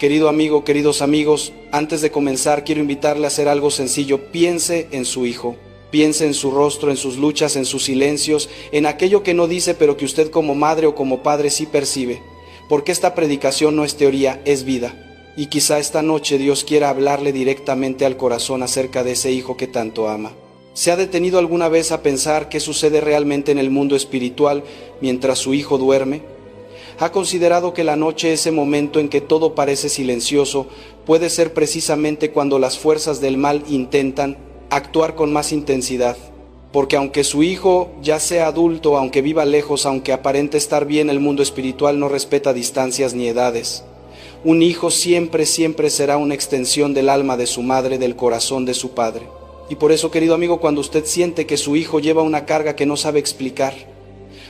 Querido amigo, queridos amigos, antes de comenzar quiero invitarle a hacer algo sencillo. Piense en su hijo. Piense en su rostro, en sus luchas, en sus silencios, en aquello que no dice pero que usted como madre o como padre sí percibe. Porque esta predicación no es teoría, es vida. Y quizá esta noche Dios quiera hablarle directamente al corazón acerca de ese hijo que tanto ama. ¿Se ha detenido alguna vez a pensar qué sucede realmente en el mundo espiritual mientras su hijo duerme? ¿Ha considerado que la noche, ese momento en que todo parece silencioso, puede ser precisamente cuando las fuerzas del mal intentan actuar con más intensidad? Porque aunque su hijo ya sea adulto, aunque viva lejos, aunque aparente estar bien, el mundo espiritual no respeta distancias ni edades. Un hijo siempre será una extensión del alma de su madre, del corazón de su padre. Y por eso, querido amigo, cuando usted siente que su hijo lleva una carga que no sabe explicar,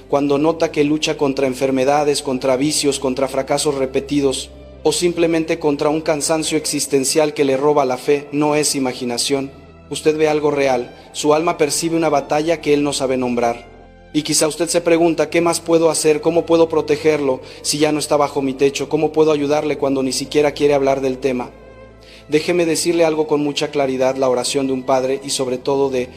cuando nota que lucha contra enfermedades, contra vicios, contra fracasos repetidos, o simplemente contra un cansancio existencial que le roba la fe, no es imaginación. Usted ve algo real, su alma percibe una batalla que él no sabe nombrar. Y quizá usted se pregunta, ¿qué más puedo hacer? ¿Cómo puedo protegerlo si ya no está bajo mi techo? ¿Cómo puedo ayudarle cuando ni siquiera quiere hablar del tema? Déjeme decirle algo con mucha claridad. La oración de un padre y sobre todo de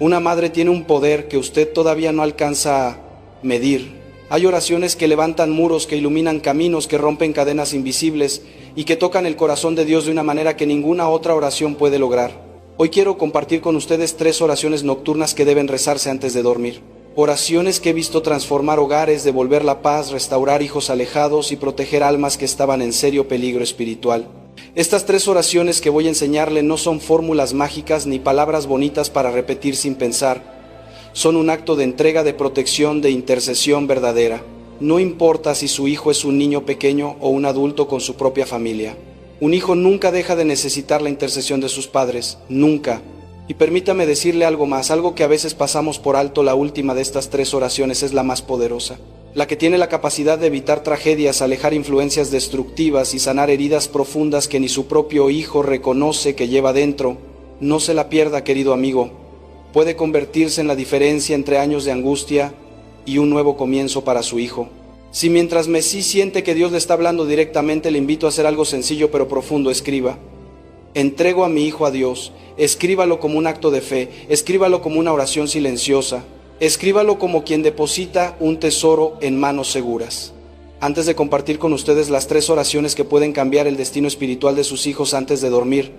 una madre tiene un poder que usted todavía no alcanza a medir. Hay oraciones que levantan muros, que iluminan caminos, que rompen cadenas invisibles y que tocan el corazón de Dios de una manera que ninguna otra oración puede lograr. Hoy quiero compartir con ustedes 3 oraciones nocturnas que deben rezarse antes de dormir. Oraciones que he visto transformar hogares, devolver la paz, restaurar hijos alejados y proteger almas que estaban en serio peligro espiritual. Estas 3 oraciones que voy a enseñarle no son fórmulas mágicas ni palabras bonitas para repetir sin pensar. Son un acto de entrega, de protección, de intercesión verdadera. No importa si su hijo es un niño pequeño o un adulto con su propia familia. Un hijo nunca deja de necesitar la intercesión de sus padres, nunca. Y permítame decirle algo más, algo que a veces pasamos por alto. La última de estas 3 oraciones es la más poderosa, la que tiene la capacidad de evitar tragedias, alejar influencias destructivas y sanar heridas profundas que ni su propio hijo reconoce que lleva dentro. No se la pierda, querido amigo. Puede convertirse en la diferencia entre años de angustia y un nuevo comienzo para su hijo. Si mientras Messi siente que Dios le está hablando directamente, le invito a hacer algo sencillo pero profundo. Escriba: entrego a mi hijo a Dios. Escríbalo como un acto de fe, escríbalo como una oración silenciosa, escríbalo como quien deposita un tesoro en manos seguras. Antes de compartir con ustedes las 3 oraciones que pueden cambiar el destino espiritual de sus hijos antes de dormir,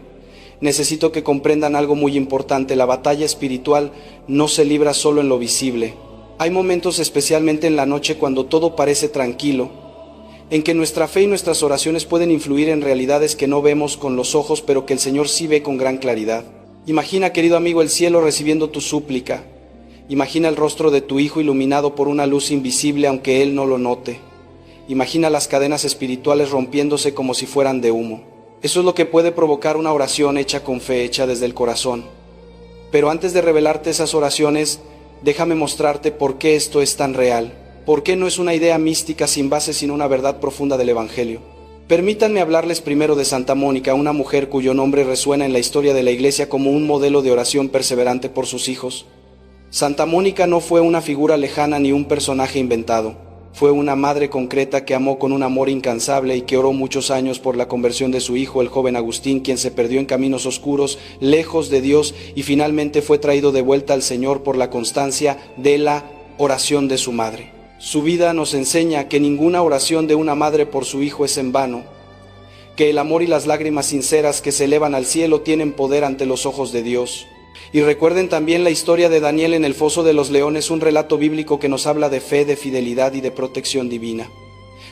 necesito que comprendan algo muy importante. La batalla espiritual no se libra solo en lo visible. Hay momentos, especialmente en la noche, cuando todo parece tranquilo, en que nuestra fe y nuestras oraciones pueden influir en realidades que no vemos con los ojos, pero que el Señor sí ve con gran claridad. Imagina, querido amigo, el cielo recibiendo tu súplica. Imagina el rostro de tu hijo iluminado por una luz invisible, aunque él no lo note. Imagina las cadenas espirituales rompiéndose como si fueran de humo. Eso es lo que puede provocar una oración hecha con fe, hecha desde el corazón. Pero antes de revelarte esas oraciones, déjame mostrarte por qué esto es tan real. ¿Por qué no es una idea mística sin base, sino una verdad profunda del Evangelio? Permítanme hablarles primero de Santa Mónica, una mujer cuyo nombre resuena en la historia de la Iglesia como un modelo de oración perseverante por sus hijos. Santa Mónica no fue una figura lejana ni un personaje inventado. Fue una madre concreta que amó con un amor incansable y que oró muchos años por la conversión de su hijo, el joven Agustín, quien se perdió en caminos oscuros, lejos de Dios, y finalmente fue traído de vuelta al Señor por la constancia de la oración de su madre. Su vida nos enseña que ninguna oración de una madre por su hijo es en vano, que el amor y las lágrimas sinceras que se elevan al cielo tienen poder ante los ojos de Dios. Y recuerden también la historia de Daniel en el foso de los leones, un relato bíblico que nos habla de fe, de fidelidad y de protección divina.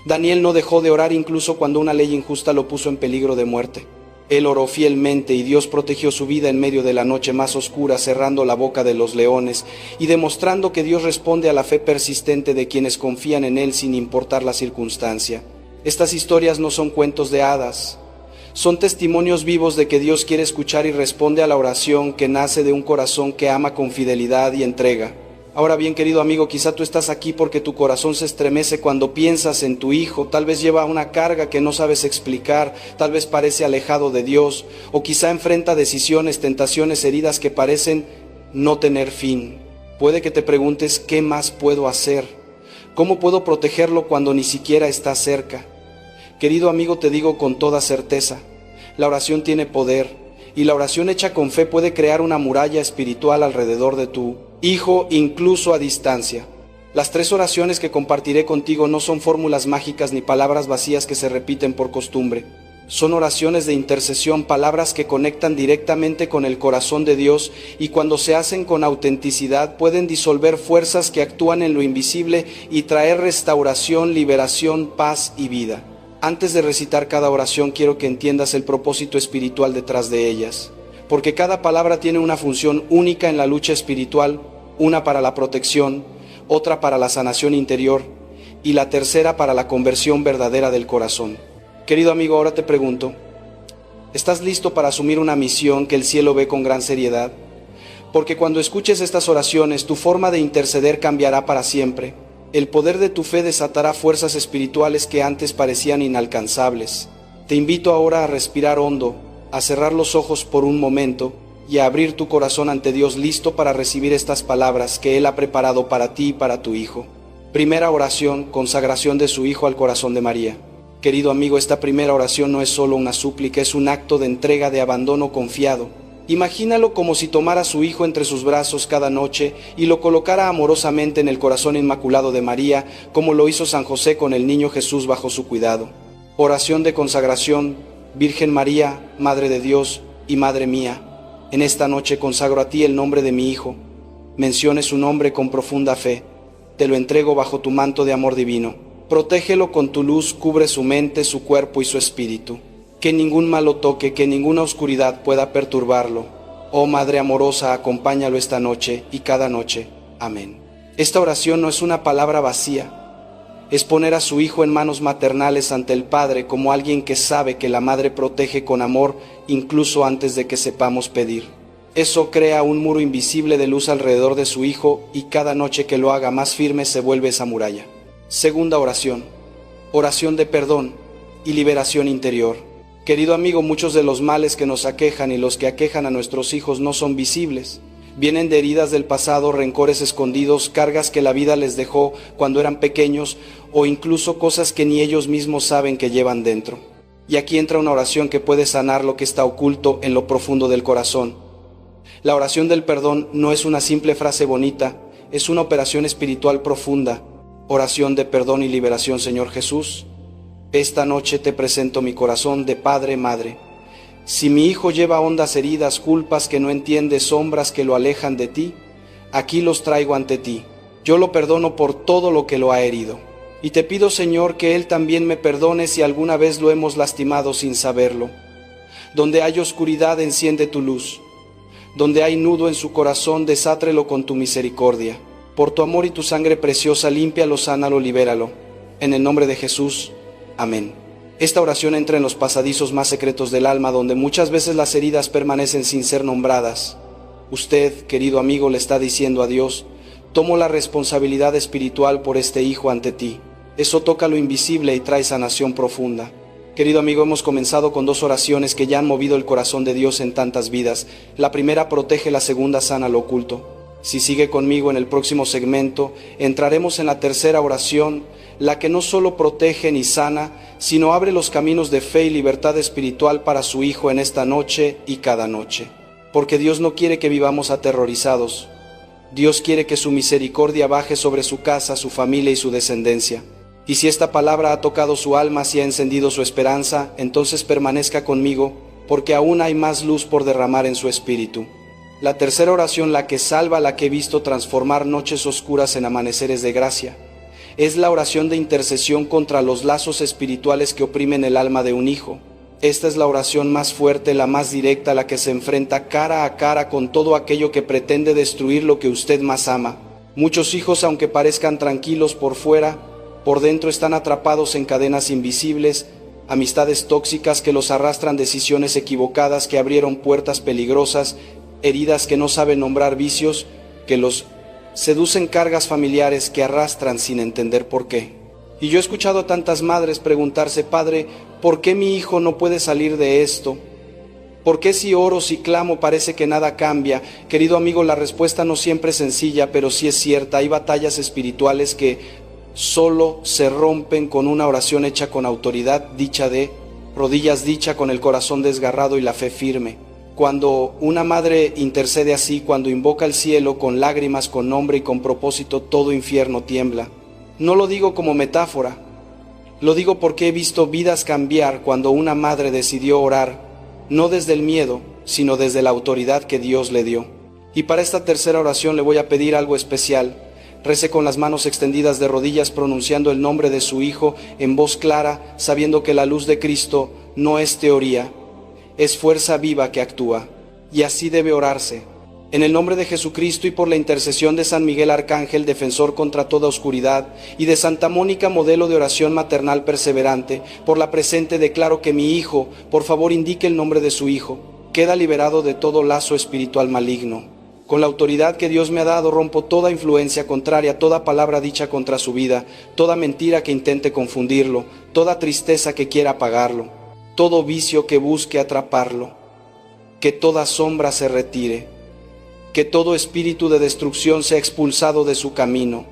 Daniel no dejó de orar incluso cuando una ley injusta lo puso en peligro de muerte. Él oró fielmente y Dios protegió su vida en medio de la noche más oscura, cerrando la boca de los leones y demostrando que Dios responde a la fe persistente de quienes confían en Él sin importar la circunstancia. Estas historias no son cuentos de hadas, son testimonios vivos de que Dios quiere escuchar y responde a la oración que nace de un corazón que ama con fidelidad y entrega. Ahora bien, querido amigo, quizá tú estás aquí porque tu corazón se estremece cuando piensas en tu hijo. Tal vez lleva una carga que no sabes explicar, tal vez parece alejado de Dios, o quizá enfrenta decisiones, tentaciones, heridas que parecen no tener fin. Puede que te preguntes, ¿qué más puedo hacer? ¿Cómo puedo protegerlo cuando ni siquiera está cerca? Querido amigo, te digo con toda certeza, la oración tiene poder, y la oración hecha con fe puede crear una muralla espiritual alrededor de tu hijo, incluso a distancia. Las 3 oraciones que compartiré contigo no son fórmulas mágicas ni palabras vacías que se repiten por costumbre. Son oraciones de intercesión, palabras que conectan directamente con el corazón de Dios y cuando se hacen con autenticidad pueden disolver fuerzas que actúan en lo invisible y traer restauración, liberación, paz y vida. Antes de recitar cada oración quiero que entiendas el propósito espiritual detrás de ellas, porque cada palabra tiene una función única en la lucha espiritual, una para la protección, otra para la sanación interior y la tercera para la conversión verdadera del corazón. Querido amigo, ahora te pregunto, ¿estás listo para asumir una misión que el cielo ve con gran seriedad? Porque cuando escuches estas oraciones, tu forma de interceder cambiará para siempre. El poder de tu fe desatará fuerzas espirituales que antes parecían inalcanzables. Te invito ahora a respirar hondo, a cerrar los ojos por un momento y a abrir tu corazón ante Dios listo para recibir estas palabras que Él ha preparado para ti y para tu hijo. Primera oración, consagración de su hijo al corazón de María. Querido amigo, esta primera oración no es solo una súplica, es un acto de entrega, de abandono confiado. Imagínalo como si tomara a su hijo entre sus brazos cada noche y lo colocara amorosamente en el corazón inmaculado de María, como lo hizo San José con el niño Jesús bajo su cuidado. Oración de consagración. Virgen María, Madre de Dios y Madre mía, en esta noche consagro a ti el nombre de mi hijo. Mencione su nombre con profunda fe. Te lo entrego bajo tu manto de amor divino. Protégelo con tu luz, cubre su mente, su cuerpo y su espíritu. Que ningún mal lo toque, que ninguna oscuridad pueda perturbarlo. Oh Madre amorosa, acompáñalo esta noche y cada noche. Amén. Esta oración no es una palabra vacía. Es poner a su hijo en manos maternales ante el Padre como alguien que sabe que la madre protege con amor incluso antes de que sepamos pedir. Eso crea un muro invisible de luz alrededor de su hijo y cada noche que lo haga más firme se vuelve esa muralla. Segunda oración, oración de perdón y liberación interior. Querido amigo, muchos de los males que nos aquejan y los que aquejan a nuestros hijos no son visibles. Vienen de heridas del pasado, rencores escondidos, cargas que la vida les dejó cuando eran pequeños o incluso cosas que ni ellos mismos saben que llevan dentro. Y aquí entra una oración que puede sanar lo que está oculto en lo profundo del corazón. La oración del perdón no es una simple frase bonita, es una operación espiritual profunda. Oración de perdón y liberación. Señor Jesús, esta noche te presento mi corazón de padre, madre. Si mi hijo lleva hondas heridas, culpas que no entiende, sombras que lo alejan de ti, aquí los traigo ante ti. Yo lo perdono por todo lo que lo ha herido. Y te pido, Señor, que él también me perdone si alguna vez lo hemos lastimado sin saberlo. Donde hay oscuridad, enciende tu luz. Donde hay nudo en su corazón, desátrelo con tu misericordia. Por tu amor y tu sangre preciosa, límpialo, sánalo, libéralo. En el nombre de Jesús. Amén. Esta oración entra en los pasadizos más secretos del alma, donde muchas veces las heridas permanecen sin ser nombradas. Usted, querido amigo, le está diciendo a Dios, tomo la responsabilidad espiritual por este hijo ante ti. Eso toca lo invisible y trae sanación profunda. Querido amigo, hemos comenzado con 2 oraciones que ya han movido el corazón de Dios en tantas vidas. La primera protege, la segunda sana lo oculto. Si sigue conmigo en el próximo segmento, entraremos en la tercera oración, la que no solo protege ni sana, sino abre los caminos de fe y libertad espiritual para su hijo en esta noche y cada noche. Porque Dios no quiere que vivamos aterrorizados. Dios quiere que su misericordia baje sobre su casa, su familia y su descendencia. Y si esta palabra ha tocado su alma, si ha encendido su esperanza, entonces permanezca conmigo, porque aún hay más luz por derramar en su espíritu. La tercera oración, la que salva, la que he visto transformar noches oscuras en amaneceres de gracia, es la oración de intercesión contra los lazos espirituales que oprimen el alma de un hijo. Esta es la oración más fuerte, la más directa, la que se enfrenta cara a cara con todo aquello que pretende destruir lo que usted más ama. Muchos hijos, aunque parezcan tranquilos por fuera, por dentro están atrapados en cadenas invisibles, amistades tóxicas que los arrastran, decisiones equivocadas que abrieron puertas peligrosas, heridas que no saben nombrar, vicios que los seducen, cargas familiares que arrastran sin entender por qué. Y yo he escuchado a tantas madres preguntarse, Padre, ¿por qué mi hijo no puede salir de esto? ¿Por qué si oro, si clamo, parece que nada cambia? Querido amigo, la respuesta no siempre es sencilla, pero sí es cierta. Hay batallas espirituales que solo se rompen con una oración hecha con autoridad, dicha de rodillas, dicha con el corazón desgarrado y la fe firme. Cuando una madre intercede así, cuando invoca al cielo con lágrimas, con nombre y con propósito, todo infierno tiembla. No lo digo como metáfora, lo digo porque he visto vidas cambiar cuando una madre decidió orar, no desde el miedo, sino desde la autoridad que Dios le dio. Y para esta tercera oración le voy a pedir algo especial. Rece con las manos extendidas de rodillas, pronunciando el nombre de su Hijo en voz clara, sabiendo que la luz de Cristo no es teoría, es fuerza viva que actúa. Y así debe orarse. En el nombre de Jesucristo y por la intercesión de San Miguel Arcángel, defensor contra toda oscuridad, y de Santa Mónica, modelo de oración maternal perseverante, por la presente declaro que mi hijo, por favor indique el nombre de su hijo, queda liberado de todo lazo espiritual maligno. Con la autoridad que Dios me ha dado, rompo toda influencia contraria, toda palabra dicha contra su vida, toda mentira que intente confundirlo, toda tristeza que quiera apagarlo, todo vicio que busque atraparlo, que toda sombra se retire, que todo espíritu de destrucción sea expulsado de su camino.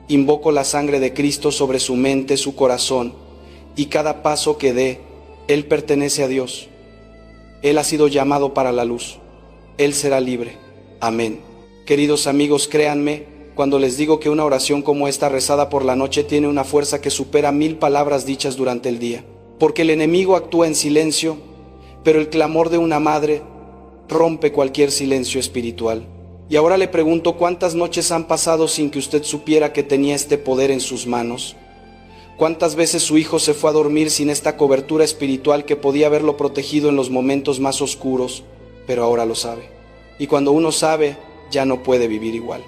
Invoco la sangre de Cristo sobre su mente, su corazón, y cada paso que dé, Él pertenece a Dios. Él ha sido llamado para la luz. Él será libre. Amén. Queridos amigos, créanme cuando les digo que una oración como esta rezada por la noche tiene una fuerza que supera 1000 palabras dichas durante el día. Porque el enemigo actúa en silencio, pero el clamor de una madre rompe cualquier silencio espiritual. Y ahora le pregunto, ¿cuántas noches han pasado sin que usted supiera que tenía este poder en sus manos? ¿Cuántas veces su hijo se fue a dormir sin esta cobertura espiritual que podía haberlo protegido en los momentos más oscuros, pero ahora lo sabe? Y cuando uno sabe, ya no puede vivir igual.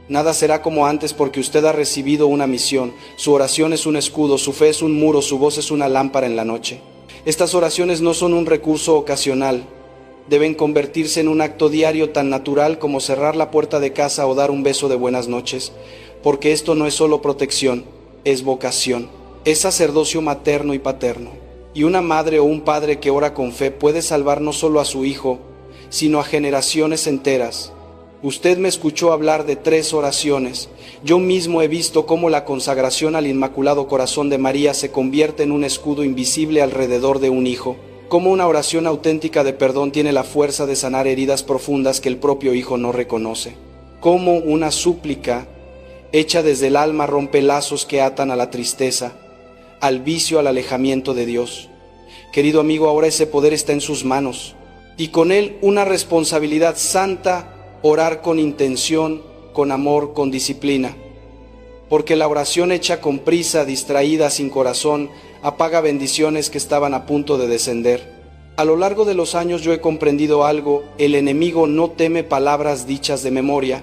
Nada será como antes porque usted ha recibido una misión. Su oración es un escudo, su fe es un muro, su voz es una lámpara en la noche. Estas oraciones no son un recurso ocasional. Deben convertirse en un acto diario tan natural como cerrar la puerta de casa o dar un beso de buenas noches. Porque esto no es solo protección, es vocación. Es sacerdocio materno y paterno. Y una madre o un padre que ora con fe puede salvar no solo a su hijo, sino a generaciones enteras. Usted me escuchó hablar de 3 oraciones. Yo mismo he visto cómo la consagración al Inmaculado Corazón de María se convierte en un escudo invisible alrededor de un hijo. Cómo una oración auténtica de perdón tiene la fuerza de sanar heridas profundas que el propio hijo no reconoce. Cómo una súplica hecha desde el alma rompe lazos que atan a la tristeza, al vicio, al alejamiento de Dios. Querido amigo, ahora ese poder está en sus manos. Y con él una responsabilidad santa, orar con intención, con amor, con disciplina. Porque la oración hecha con prisa, distraída, sin corazón, apaga bendiciones que estaban a punto de descender. A lo largo de los años yo he comprendido algo: el enemigo no teme palabras dichas de memoria,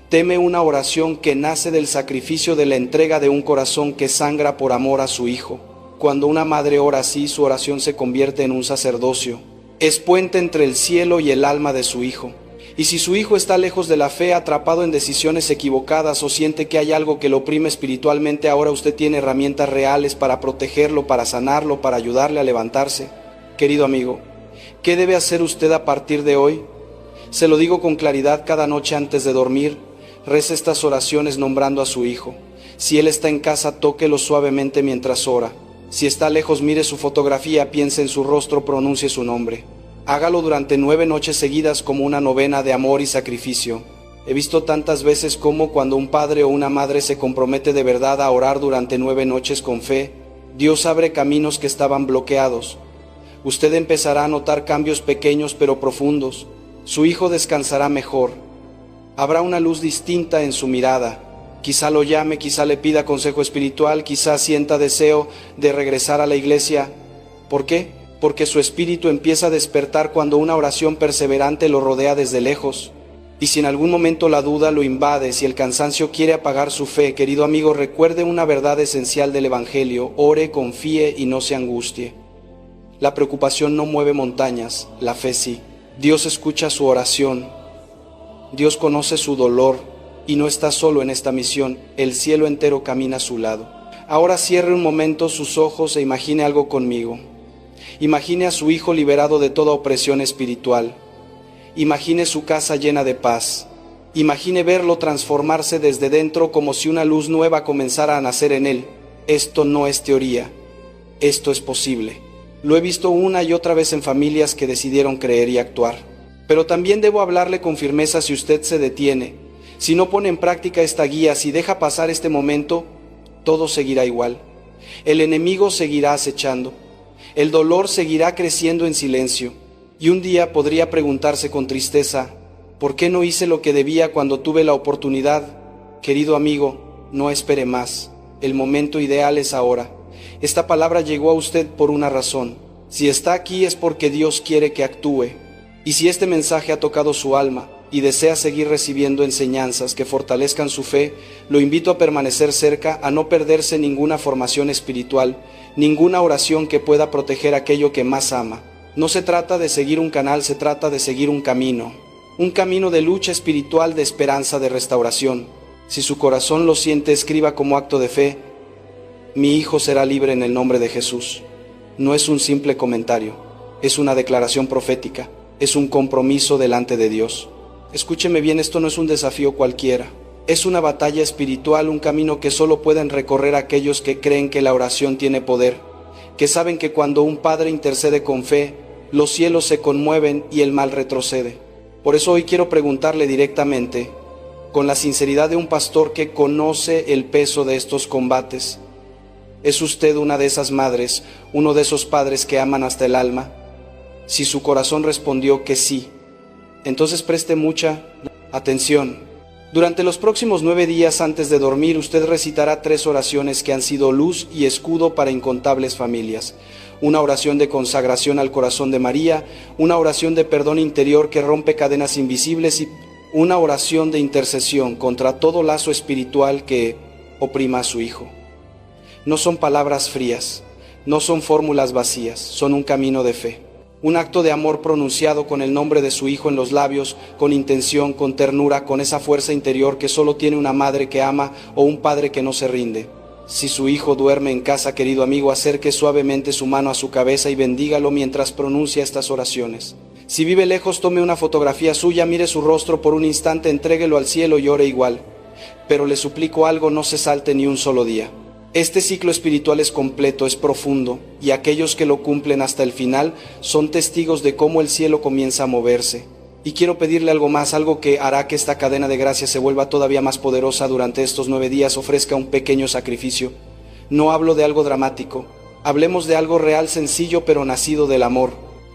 teme una oración que nace del sacrificio de la entrega de un corazón que sangra por amor a su hijo. Cuando una madre ora así, su oración se convierte en un sacerdocio. Es puente entre el cielo y el alma de su hijo. Y si su hijo está lejos de la fe, atrapado en decisiones equivocadas o siente que hay algo que lo oprime espiritualmente, ahora usted tiene herramientas reales para protegerlo, para sanarlo, para ayudarle a levantarse. Querido amigo, ¿qué debe hacer usted a partir de hoy? Se lo digo con claridad: cada noche antes de dormir, rece estas oraciones nombrando a su hijo. Si él está en casa, tóquelo suavemente mientras ora. Si está lejos, mire su fotografía, piense en su rostro, pronuncie su nombre. Hágalo durante 9 noches seguidas como una novena de amor y sacrificio. He visto tantas veces cómo cuando un padre o una madre se compromete de verdad a orar durante 9 noches con fe, Dios abre caminos que estaban bloqueados. Usted empezará a notar cambios pequeños pero profundos. Su hijo descansará mejor. Habrá una luz distinta en su mirada. Quizá lo llame, quizá le pida consejo espiritual, quizá sienta deseo de regresar a la iglesia. ¿Por qué? Porque su espíritu empieza a despertar cuando una oración perseverante lo rodea desde lejos. Y si en algún momento la duda lo invade, si el cansancio quiere apagar su fe, querido amigo, recuerde una verdad esencial del Evangelio: ore, confíe y no se angustie. La preocupación no mueve montañas, la fe sí. Dios escucha su oración, Dios conoce su dolor y no está solo en esta misión, el cielo entero camina a su lado. Ahora cierre un momento sus ojos e imagine algo conmigo. Imagine a su hijo liberado de toda opresión espiritual. Imagine su casa llena de paz. Imagine verlo transformarse desde dentro como si una luz nueva comenzara a nacer en él. Esto no es teoría, esto es posible. Lo he visto una y otra vez en familias que decidieron creer y actuar. Pero también debo hablarle con firmeza si usted se detiene. Si no pone en práctica esta guía, si deja pasar este momento, todo seguirá igual. El enemigo seguirá acechando. El dolor seguirá creciendo en silencio. Y un día podría preguntarse con tristeza, ¿por qué no hice lo que debía cuando tuve la oportunidad? Querido amigo, no espere más. El momento ideal es ahora. Esta palabra llegó a usted por una razón. Si está aquí es porque Dios quiere que actúe. Y si este mensaje ha tocado su alma y desea seguir recibiendo enseñanzas que fortalezcan su fe, lo invito a permanecer cerca, a no perderse ninguna formación espiritual, ninguna oración que pueda proteger aquello que más ama. No se trata de seguir un canal, se trata de seguir un camino de lucha espiritual, de esperanza, de restauración. Si su corazón lo siente, escriba como acto de fe: mi hijo será libre en el nombre de Jesús. No es un simple comentario, es una declaración profética, es un compromiso delante de Dios. Escúcheme bien, esto no es un desafío cualquiera, es una batalla espiritual, un camino que solo pueden recorrer aquellos que creen que la oración tiene poder, que saben que cuando un padre intercede con fe, los cielos se conmueven y el mal retrocede. Por eso hoy quiero preguntarle directamente, con la sinceridad de un pastor que conoce el peso de estos combates: ¿es usted una de esas madres, uno de esos padres que aman hasta el alma? Si su corazón respondió que sí, entonces preste mucha atención. Durante los próximos 9 días antes de dormir, usted recitará 3 oraciones que han sido luz y escudo para incontables familias. Una oración de consagración al corazón de María, una oración de perdón interior que rompe cadenas invisibles y una oración de intercesión contra todo lazo espiritual que oprima a su hijo. No son palabras frías, no son fórmulas vacías, son un camino de fe. Un acto de amor pronunciado con el nombre de su hijo en los labios, con intención, con ternura, con esa fuerza interior que solo tiene una madre que ama o un padre que no se rinde. Si su hijo duerme en casa, querido amigo, acerque suavemente su mano a su cabeza y bendígalo mientras pronuncia estas oraciones. Si vive lejos, tome una fotografía suya, mire su rostro por un instante, entréguelo al cielo y ore igual. Pero le suplico algo, no se salte ni un solo día. Este ciclo espiritual es completo, es profundo, y aquellos que lo cumplen hasta el final son testigos de cómo el cielo comienza a moverse. Y quiero pedirle algo más, algo que hará que esta cadena de gracia se vuelva todavía más poderosa durante estos 9 días. Ofrezca un pequeño sacrificio. No hablo de algo dramático, hablemos de algo real, sencillo, pero nacido del amor.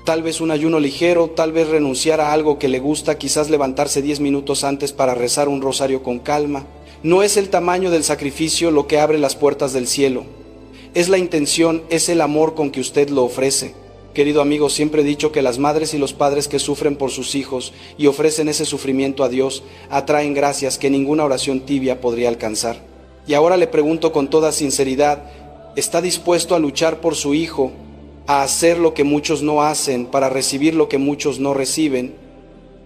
Tal vez un ayuno ligero, tal vez renunciar a algo que le gusta, quizás levantarse 10 minutos antes para rezar un rosario con calma. No es el tamaño del sacrificio lo que abre las puertas del cielo, es la intención, es el amor con que usted lo ofrece. Querido amigo, siempre he dicho que las madres y los padres que sufren por sus hijos y ofrecen ese sufrimiento a Dios, atraen gracias que ninguna oración tibia podría alcanzar. Y ahora le pregunto con toda sinceridad, ¿está dispuesto a luchar por su hijo, a hacer lo que muchos no hacen, para recibir lo que muchos no reciben?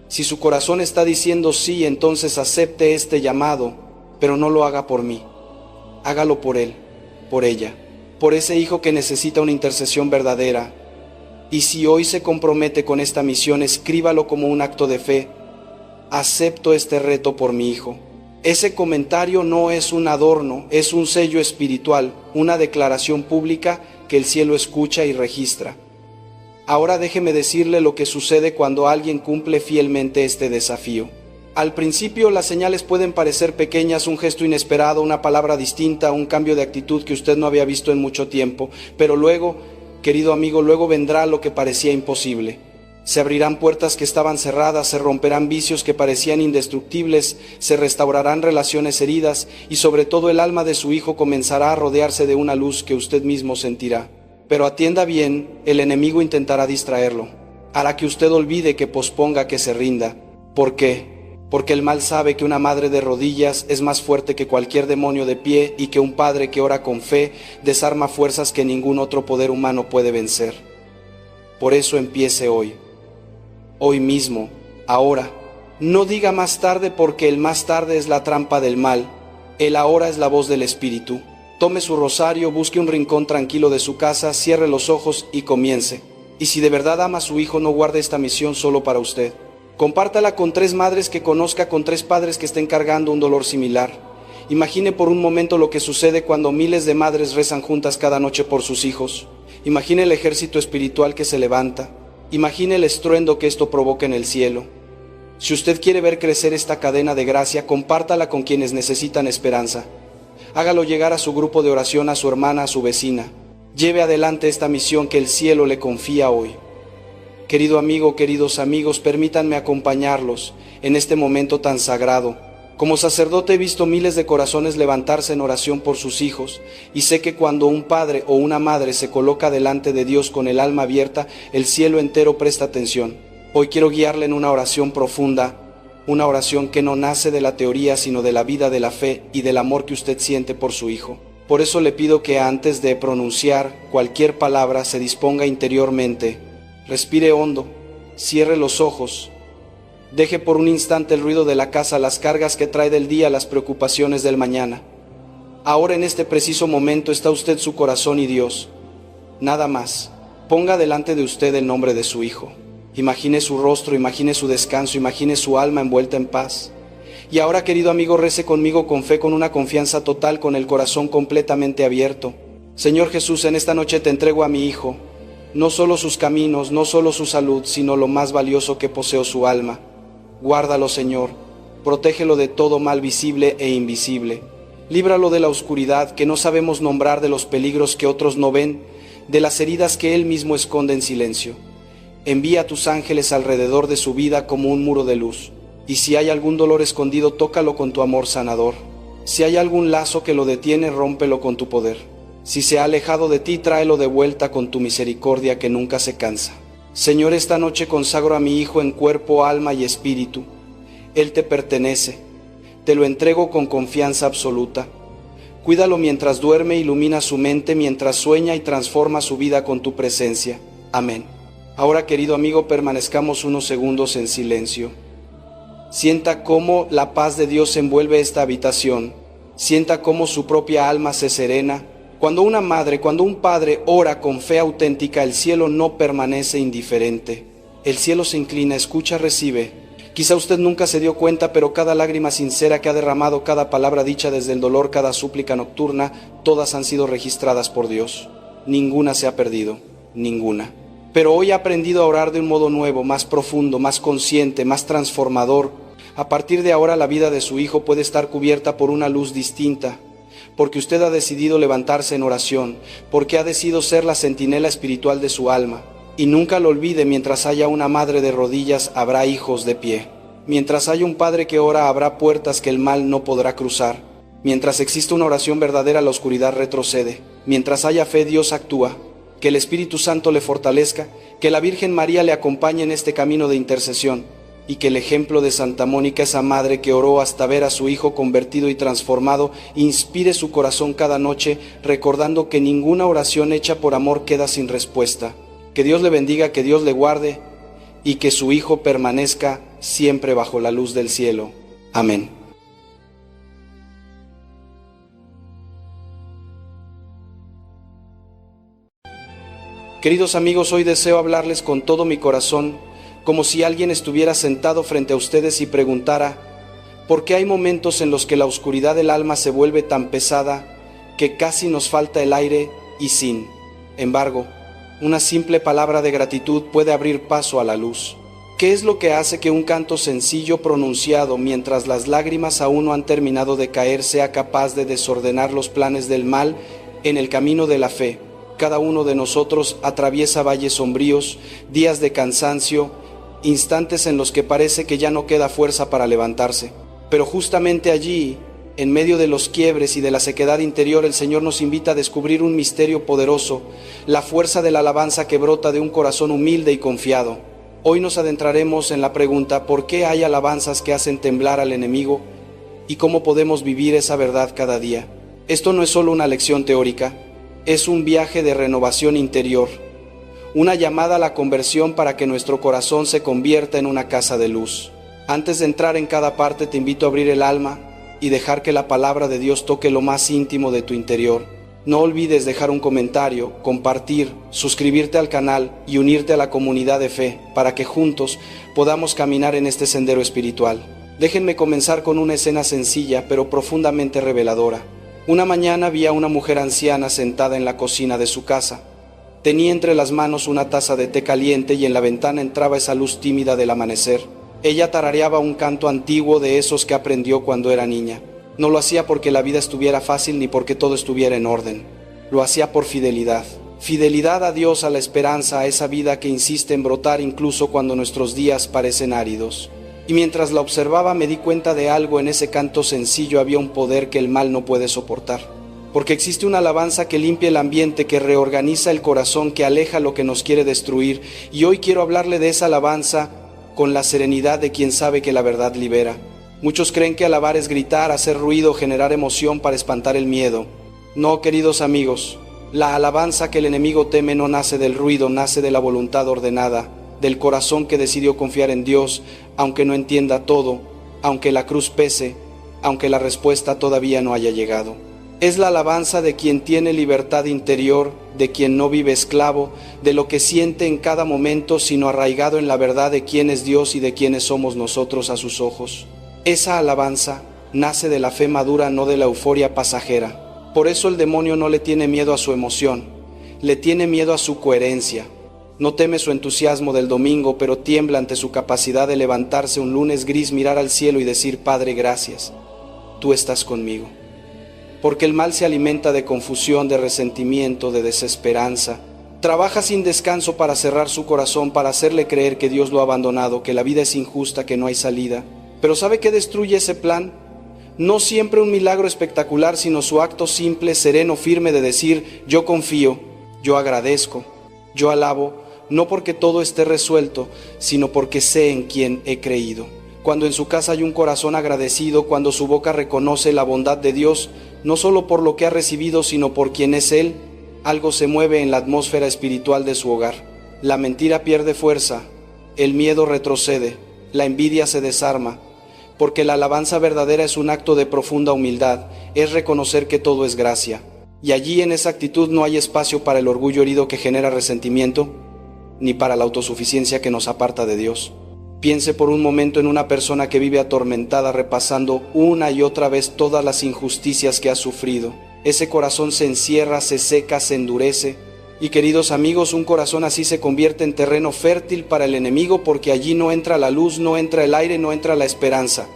Si su corazón está diciendo sí, entonces acepte este llamado, pero no lo haga por mí, hágalo por él, por ella, por ese hijo que necesita una intercesión verdadera. Y si hoy se compromete con esta misión, escríbalo como un acto de fe: acepto este reto por mi hijo. Ese comentario no es un adorno, es un sello espiritual, una declaración pública que el cielo escucha y registra. Ahora déjeme decirle lo que sucede cuando alguien cumple fielmente este desafío. Al principio las señales pueden parecer pequeñas, un gesto inesperado, una palabra distinta, un cambio de actitud que usted no había visto en mucho tiempo, pero luego, querido amigo, luego vendrá lo que parecía imposible. Se abrirán puertas que estaban cerradas, se romperán vicios que parecían indestructibles, se restaurarán relaciones heridas y sobre todo el alma de su hijo comenzará a rodearse de una luz que usted mismo sentirá. Pero atienda bien, el enemigo intentará distraerlo, hará que usted olvide, que posponga, que se rinda. ¿Por qué? Porque el mal sabe que una madre de rodillas es más fuerte que cualquier demonio de pie y que un padre que ora con fe desarma fuerzas que ningún otro poder humano puede vencer. Por eso empiece hoy, hoy mismo, ahora. No diga más tarde, porque el más tarde es la trampa del mal, el ahora es la voz del Espíritu. Tome su rosario, busque un rincón tranquilo de su casa, cierre los ojos y comience. Y si de verdad ama a su hijo, no guarde esta misión solo para usted. Compártala con 3 madres que conozca, con 3 padres que estén cargando un dolor similar. Imagine por un momento lo que sucede cuando miles de madres rezan juntas cada noche por sus hijos. Imagine el ejército espiritual que se levanta. Imagine el estruendo que esto provoca en el cielo. Si usted quiere ver crecer esta cadena de gracia, compártala con quienes necesitan esperanza. Hágalo llegar a su grupo de oración, a su hermana, a su vecina. Lleve adelante esta misión que el cielo le confía hoy. Querido amigo, queridos amigos, permítanme acompañarlos en este momento tan sagrado. Como sacerdote he visto miles de corazones levantarse en oración por sus hijos, y sé que cuando un padre o una madre se coloca delante de Dios con el alma abierta, el cielo entero presta atención. Hoy quiero guiarle en una oración profunda, una oración que no nace de la teoría, sino de la vida, de la fe y del amor que usted siente por su hijo. Por eso le pido que antes de pronunciar cualquier palabra se disponga interiormente. Respire hondo, cierre los ojos, deje por un instante el ruido de la casa, las cargas que trae del día, las preocupaciones del mañana. Ahora en este preciso momento está usted, su corazón y Dios. Nada más. Ponga delante de usted el nombre de su hijo. Imagine su rostro, imagine su descanso, imagine su alma envuelta en paz. Y ahora, querido amigo, rece conmigo con fe, con una confianza total, con el corazón completamente abierto. Señor Jesús, en esta noche te entrego a mi hijo, no solo sus caminos, no solo su salud, sino lo más valioso que poseo, su alma. Guárdalo, Señor, protégelo de todo mal visible e invisible. Líbralo de la oscuridad que no sabemos nombrar, de los peligros que otros no ven, de las heridas que él mismo esconde en silencio. Envía a tus ángeles alrededor de su vida como un muro de luz. Y si hay algún dolor escondido, tócalo con tu amor sanador. Si hay algún lazo que lo detiene, rómpelo con tu poder. Si se ha alejado de ti, tráelo de vuelta con tu misericordia que nunca se cansa. Señor, esta noche consagro a mi hijo en cuerpo, alma y espíritu. Él te pertenece. Te lo entrego con confianza absoluta. Cuídalo mientras duerme, ilumina su mente mientras sueña y transforma su vida con tu presencia. Amén. Ahora, querido amigo, permanezcamos unos segundos en silencio. Sienta cómo la paz de Dios envuelve esta habitación. Sienta cómo su propia alma se serena. Cuando una madre, cuando un padre ora con fe auténtica, el cielo no permanece indiferente. El cielo se inclina, escucha, recibe. Quizá usted nunca se dio cuenta, pero cada lágrima sincera que ha derramado, cada palabra dicha desde el dolor, cada súplica nocturna, todas han sido registradas por Dios. Ninguna se ha perdido, ninguna. Pero hoy ha aprendido a orar de un modo nuevo, más profundo, más consciente, más transformador. A partir de ahora la vida de su hijo puede estar cubierta por una luz distinta, porque usted ha decidido levantarse en oración, porque ha decidido ser la centinela espiritual de su alma. Y nunca lo olvide, mientras haya una madre de rodillas, habrá hijos de pie. Mientras haya un padre que ora, habrá puertas que el mal no podrá cruzar. Mientras exista una oración verdadera, la oscuridad retrocede. Mientras haya fe, Dios actúa. Que el Espíritu Santo le fortalezca, que la Virgen María le acompañe en este camino de intercesión, y que el ejemplo de Santa Mónica, esa madre que oró hasta ver a su hijo convertido y transformado, inspire su corazón cada noche, recordando que ninguna oración hecha por amor queda sin respuesta. Que Dios le bendiga, que Dios le guarde, y que su hijo permanezca siempre bajo la luz del cielo. Amén. Queridos amigos, hoy deseo hablarles con todo mi corazón, como si alguien estuviera sentado frente a ustedes y preguntara: ¿por qué hay momentos en los que la oscuridad del alma se vuelve tan pesada que casi nos falta el aire y sin embargo, una simple palabra de gratitud puede abrir paso a la luz? ¿Qué es lo que hace que un canto sencillo pronunciado mientras las lágrimas aún no han terminado de caer sea capaz de desordenar los planes del mal en el camino de la fe? Cada uno de nosotros atraviesa valles sombríos, días de cansancio, instantes en los que parece que ya no queda fuerza para levantarse. Pero justamente allí, en medio de los quiebres y de la sequedad interior, el Señor nos invita a descubrir un misterio poderoso, la fuerza de la alabanza que brota de un corazón humilde y confiado. Hoy nos adentraremos en la pregunta: ¿por qué hay alabanzas que hacen temblar al enemigo? ¿Y cómo podemos vivir esa verdad cada día? Esto no es solo una lección teórica, es un viaje de renovación interior, una llamada a la conversión para que nuestro corazón se convierta en una casa de luz. Antes de entrar en cada parte, te invito a abrir el alma y dejar que la palabra de Dios toque lo más íntimo de tu interior. No olvides dejar un comentario, compartir, suscribirte al canal y unirte a la comunidad de fe para que juntos podamos caminar en este sendero espiritual. Déjenme comenzar con una escena sencilla pero profundamente reveladora. Una mañana vi a una mujer anciana sentada en la cocina de su casa. Tenía entre las manos una taza de té caliente y en la ventana entraba esa luz tímida del amanecer. Ella tarareaba un canto antiguo de esos que aprendió cuando era niña. No lo hacía porque la vida estuviera fácil ni porque todo estuviera en orden. Lo hacía por fidelidad. Fidelidad a Dios, a la esperanza, a esa vida que insiste en brotar incluso cuando nuestros días parecen áridos. Y mientras la observaba me di cuenta de algo. En ese canto sencillo había un poder que el mal no puede soportar. Porque existe una alabanza que limpia el ambiente, que reorganiza el corazón, que aleja lo que nos quiere destruir. Y hoy quiero hablarle de esa alabanza con la serenidad de quien sabe que la verdad libera. Muchos creen que alabar es gritar, hacer ruido, generar emoción para espantar el miedo. No, queridos amigos, la alabanza que el enemigo teme no nace del ruido, nace de la voluntad ordenada, del corazón que decidió confiar en Dios, aunque no entienda todo, aunque la cruz pese, aunque la respuesta todavía no haya llegado. Es la alabanza de quien tiene libertad interior, de quien no vive esclavo, de lo que siente en cada momento, sino arraigado en la verdad de quién es Dios y de quiénes somos nosotros a sus ojos. Esa alabanza nace de la fe madura, no de la euforia pasajera. Por eso el demonio no le tiene miedo a su emoción, le tiene miedo a su coherencia. No teme su entusiasmo del domingo, pero tiembla ante su capacidad de levantarse un lunes gris, mirar al cielo y decir: Padre, gracias, tú estás conmigo. Porque el mal se alimenta de confusión, de resentimiento, de desesperanza. Trabaja sin descanso para cerrar su corazón, para hacerle creer que Dios lo ha abandonado, que la vida es injusta, que no hay salida. Pero ¿sabe qué destruye ese plan? No siempre un milagro espectacular, sino su acto simple, sereno, firme de decir: yo confío, yo agradezco, yo alabo, no porque todo esté resuelto, sino porque sé en quién he creído. Cuando en su casa hay un corazón agradecido, cuando su boca reconoce la bondad de Dios, no solo por lo que ha recibido, sino por quien es Él, algo se mueve en la atmósfera espiritual de su hogar. La mentira pierde fuerza, el miedo retrocede, la envidia se desarma, porque la alabanza verdadera es un acto de profunda humildad, es reconocer que todo es gracia. Y allí en esa actitud no hay espacio para el orgullo herido que genera resentimiento, ni para la autosuficiencia que nos aparta de Dios. Piense por un momento en una persona que vive atormentada, repasando una y otra vez todas las injusticias que ha sufrido. Ese corazón se encierra, se seca, se endurece. Y queridos amigos, un corazón así se convierte en terreno fértil para el enemigo, porque allí no entra la luz, no entra el aire, no entra la esperanza.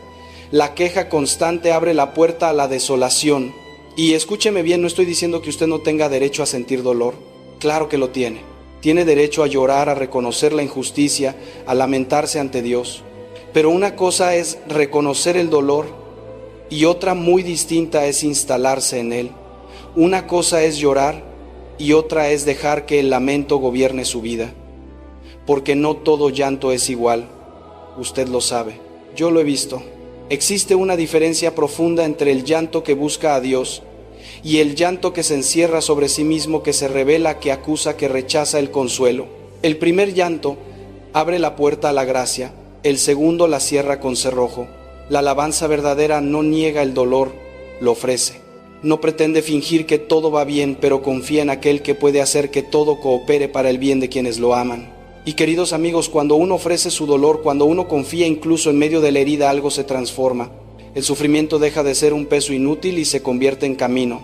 La queja constante abre la puerta a la desolación. Y escúcheme bien, no estoy diciendo que usted no tenga derecho a sentir dolor. Claro que lo tiene. Tiene derecho a llorar, a reconocer la injusticia, a lamentarse ante Dios. Pero una cosa es reconocer el dolor y otra muy distinta es instalarse en él. Una cosa es llorar y otra es dejar que el lamento gobierne su vida. Porque no todo llanto es igual. Usted lo sabe. Yo lo he visto. Existe una diferencia profunda entre el llanto que busca a Dios y el llanto que se encierra sobre sí mismo, que se revela, que acusa, que rechaza el consuelo. El primer llanto abre la puerta a la gracia, el segundo la cierra con cerrojo. La alabanza verdadera no niega el dolor, lo ofrece. No pretende fingir que todo va bien, pero confía en aquel que puede hacer que todo coopere para el bien de quienes lo aman. Y queridos amigos, cuando uno ofrece su dolor, cuando uno confía incluso en medio de la herida, algo se transforma. El sufrimiento deja de ser un peso inútil y se convierte en camino.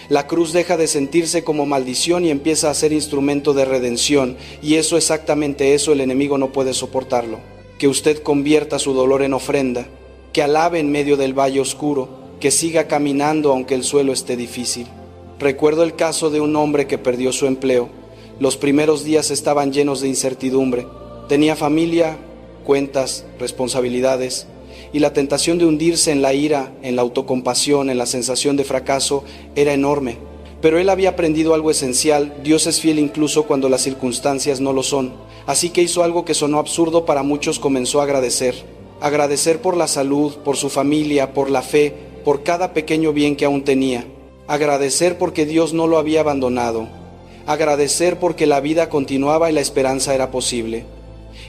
La cruz deja de sentirse como maldición y empieza a ser instrumento de redención. Y eso, exactamente eso, el enemigo no puede soportarlo. Que usted convierta su dolor en ofrenda, que alabe en medio del valle oscuro, que siga caminando aunque el suelo esté difícil. Recuerdo el caso de un hombre que perdió su empleo. Los primeros días estaban llenos de incertidumbre. Tenía familia, cuentas, responsabilidades, y la tentación de hundirse en la ira, en la autocompasión, en la sensación de fracaso era enorme. Pero él había aprendido algo esencial: Dios es fiel incluso cuando las circunstancias no lo son. Así que hizo algo que sonó absurdo para muchos: comenzó a agradecer. Agradecer por la salud, por su familia, por la fe, por cada pequeño bien que aún tenía. Agradecer porque Dios no lo había abandonado. Agradecer porque la vida continuaba y la esperanza era posible.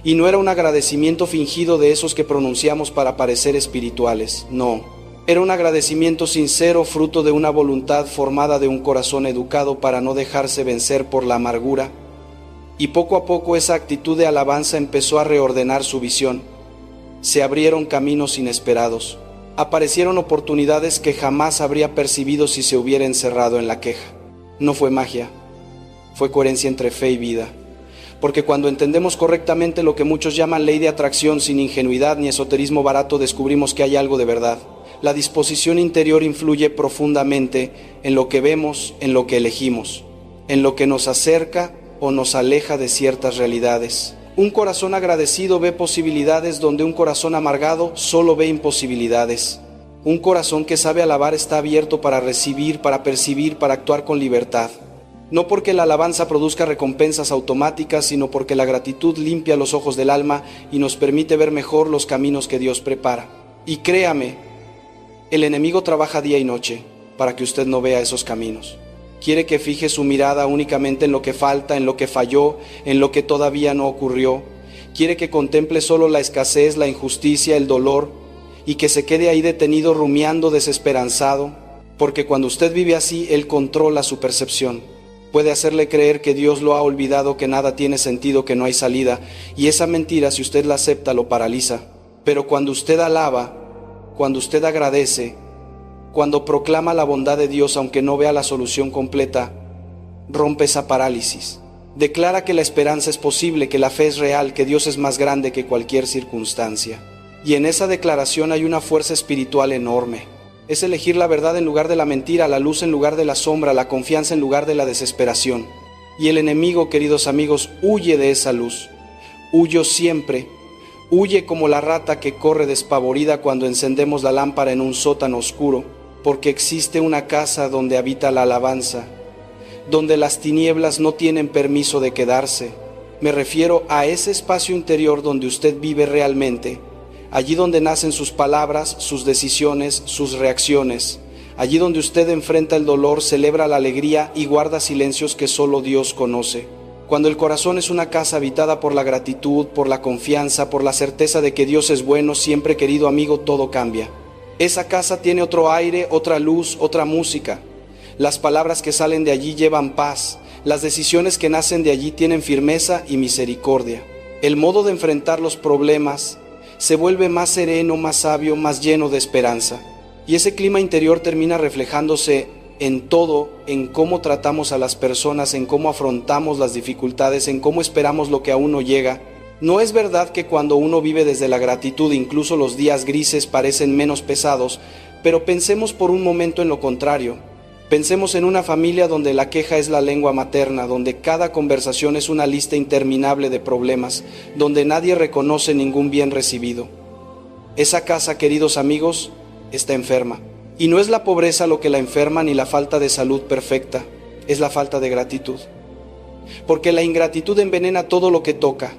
Y no era un agradecimiento fingido de esos que pronunciamos para parecer espirituales, no. Era un agradecimiento sincero, fruto de una voluntad formada de un corazón educado para no dejarse vencer por la amargura, y poco a poco esa actitud de alabanza empezó a reordenar su visión. Se abrieron caminos inesperados, aparecieron oportunidades que jamás habría percibido si se hubiera encerrado en la queja. No fue magia, fue coherencia entre fe y vida. Porque cuando entendemos correctamente lo que muchos llaman ley de atracción, sin ingenuidad ni esoterismo barato, descubrimos que hay algo de verdad. La disposición interior influye profundamente en lo que vemos, en lo que elegimos, en lo que nos acerca o nos aleja de ciertas realidades. Un corazón agradecido ve posibilidades donde un corazón amargado solo ve imposibilidades. Un corazón que sabe alabar está abierto para recibir, para percibir, para actuar con libertad. No porque la alabanza produzca recompensas automáticas, sino porque la gratitud limpia los ojos del alma y nos permite ver mejor los caminos que Dios prepara. Y créame, el enemigo trabaja día y noche para que usted no vea esos caminos. Quiere que fije su mirada únicamente en lo que falta, en lo que falló, en lo que todavía no ocurrió. Quiere que contemple solo la escasez, la injusticia, el dolor, y que se quede ahí detenido, rumiando, desesperanzado, porque cuando usted vive así, Él controla su percepción. Puede hacerle creer que Dios lo ha olvidado, que nada tiene sentido, que no hay salida, y esa mentira, si usted la acepta, lo paraliza. Pero cuando usted alaba, cuando usted agradece, cuando proclama la bondad de Dios aunque no vea la solución completa, rompe esa parálisis. Declara que la esperanza es posible, que la fe es real, que Dios es más grande que cualquier circunstancia. Y en esa declaración hay una fuerza espiritual enorme. Es elegir la verdad en lugar de la mentira, la luz en lugar de la sombra, la confianza en lugar de la desesperación. Y el enemigo, queridos amigos, huye de esa luz. Huyó siempre. Huye como la rata que corre despavorida cuando encendemos la lámpara en un sótano oscuro, porque existe una casa donde habita la alabanza, donde las tinieblas no tienen permiso de quedarse. Me refiero a ese espacio interior donde usted vive realmente, allí donde nacen sus palabras, sus decisiones, sus reacciones, allí donde usted enfrenta el dolor, celebra la alegría y guarda silencios que solo Dios conoce. Cuando el corazón es una casa habitada por la gratitud, por la confianza, por la certeza de que Dios es bueno, siempre, querido amigo, todo cambia. Esa casa tiene otro aire, otra luz, otra música. Las palabras que salen de allí llevan paz. Las decisiones que nacen de allí tienen firmeza y misericordia. El modo de enfrentar los problemas se vuelve más sereno, más sabio, más lleno de esperanza. Y ese clima interior termina reflejándose en todo, en cómo tratamos a las personas, en cómo afrontamos las dificultades, en cómo esperamos lo que aún no llega. No es verdad que cuando uno vive desde la gratitud, incluso los días grises parecen menos pesados, pero pensemos por un momento en lo contrario. Pensemos en una familia donde la queja es la lengua materna, donde cada conversación es una lista interminable de problemas, donde nadie reconoce ningún bien recibido. Esa casa, queridos amigos, está enferma. Y no es la pobreza lo que la enferma ni la falta de salud perfecta, es la falta de gratitud. Porque la ingratitud envenena todo lo que toca.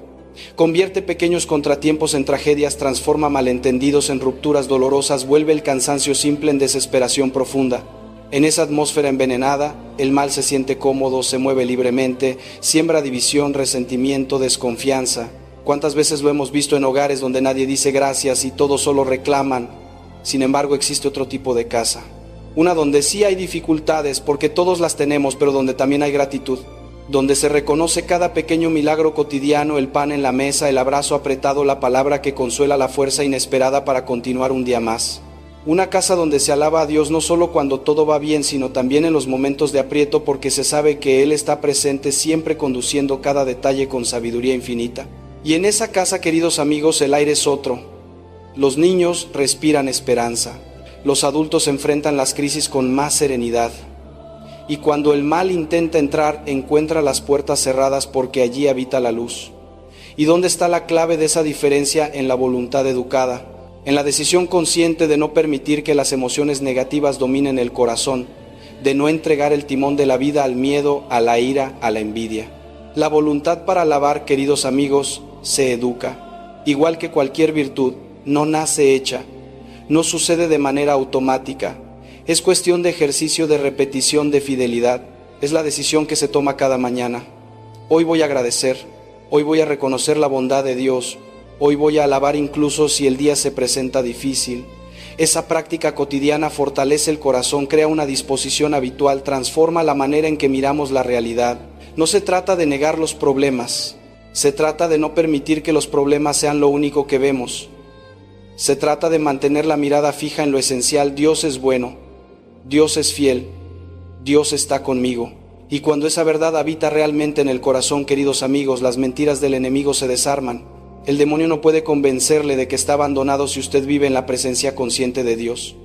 Convierte pequeños contratiempos en tragedias, transforma malentendidos en rupturas dolorosas, vuelve el cansancio simple en desesperación profunda. En esa atmósfera envenenada, el mal se siente cómodo, se mueve libremente, siembra división, resentimiento, desconfianza. ¿Cuántas veces lo hemos visto en hogares donde nadie dice gracias y todos solo reclaman? Sin embargo, existe otro tipo de casa. Una donde sí hay dificultades, porque todos las tenemos, pero donde también hay gratitud. Donde se reconoce cada pequeño milagro cotidiano, el pan en la mesa, el abrazo apretado, la palabra que consuela, la fuerza inesperada para continuar un día más. Una casa donde se alaba a Dios no solo cuando todo va bien, sino también en los momentos de aprieto, porque se sabe que Él está presente, siempre conduciendo cada detalle con sabiduría infinita. Y en esa casa, queridos amigos, el aire es otro. Los niños respiran esperanza. Los adultos enfrentan las crisis con más serenidad. Y cuando el mal intenta entrar, encuentra las puertas cerradas porque allí habita la luz. ¿Y dónde está la clave de esa diferencia? En la voluntad educada, en la decisión consciente de no permitir que las emociones negativas dominen el corazón, de no entregar el timón de la vida al miedo, a la ira, a la envidia. La voluntad para alabar, queridos amigos, se educa. Igual que cualquier virtud, no nace hecha, no sucede de manera automática, es cuestión de ejercicio, de repetición, de fidelidad, es la decisión que se toma cada mañana. Hoy voy a agradecer, hoy voy a reconocer la bondad de Dios, hoy voy a alabar incluso si el día se presenta difícil. Esa práctica cotidiana fortalece el corazón, crea una disposición habitual, transforma la manera en que miramos la realidad. No se trata de negar los problemas, se trata de no permitir que los problemas sean lo único que vemos. Se trata de mantener la mirada fija en lo esencial. Dios es bueno, Dios es fiel, Dios está conmigo. Y cuando esa verdad habita realmente en el corazón, queridos amigos, las mentiras del enemigo se desarman. El demonio no puede convencerle de que está abandonado si usted vive en la presencia consciente de Dios.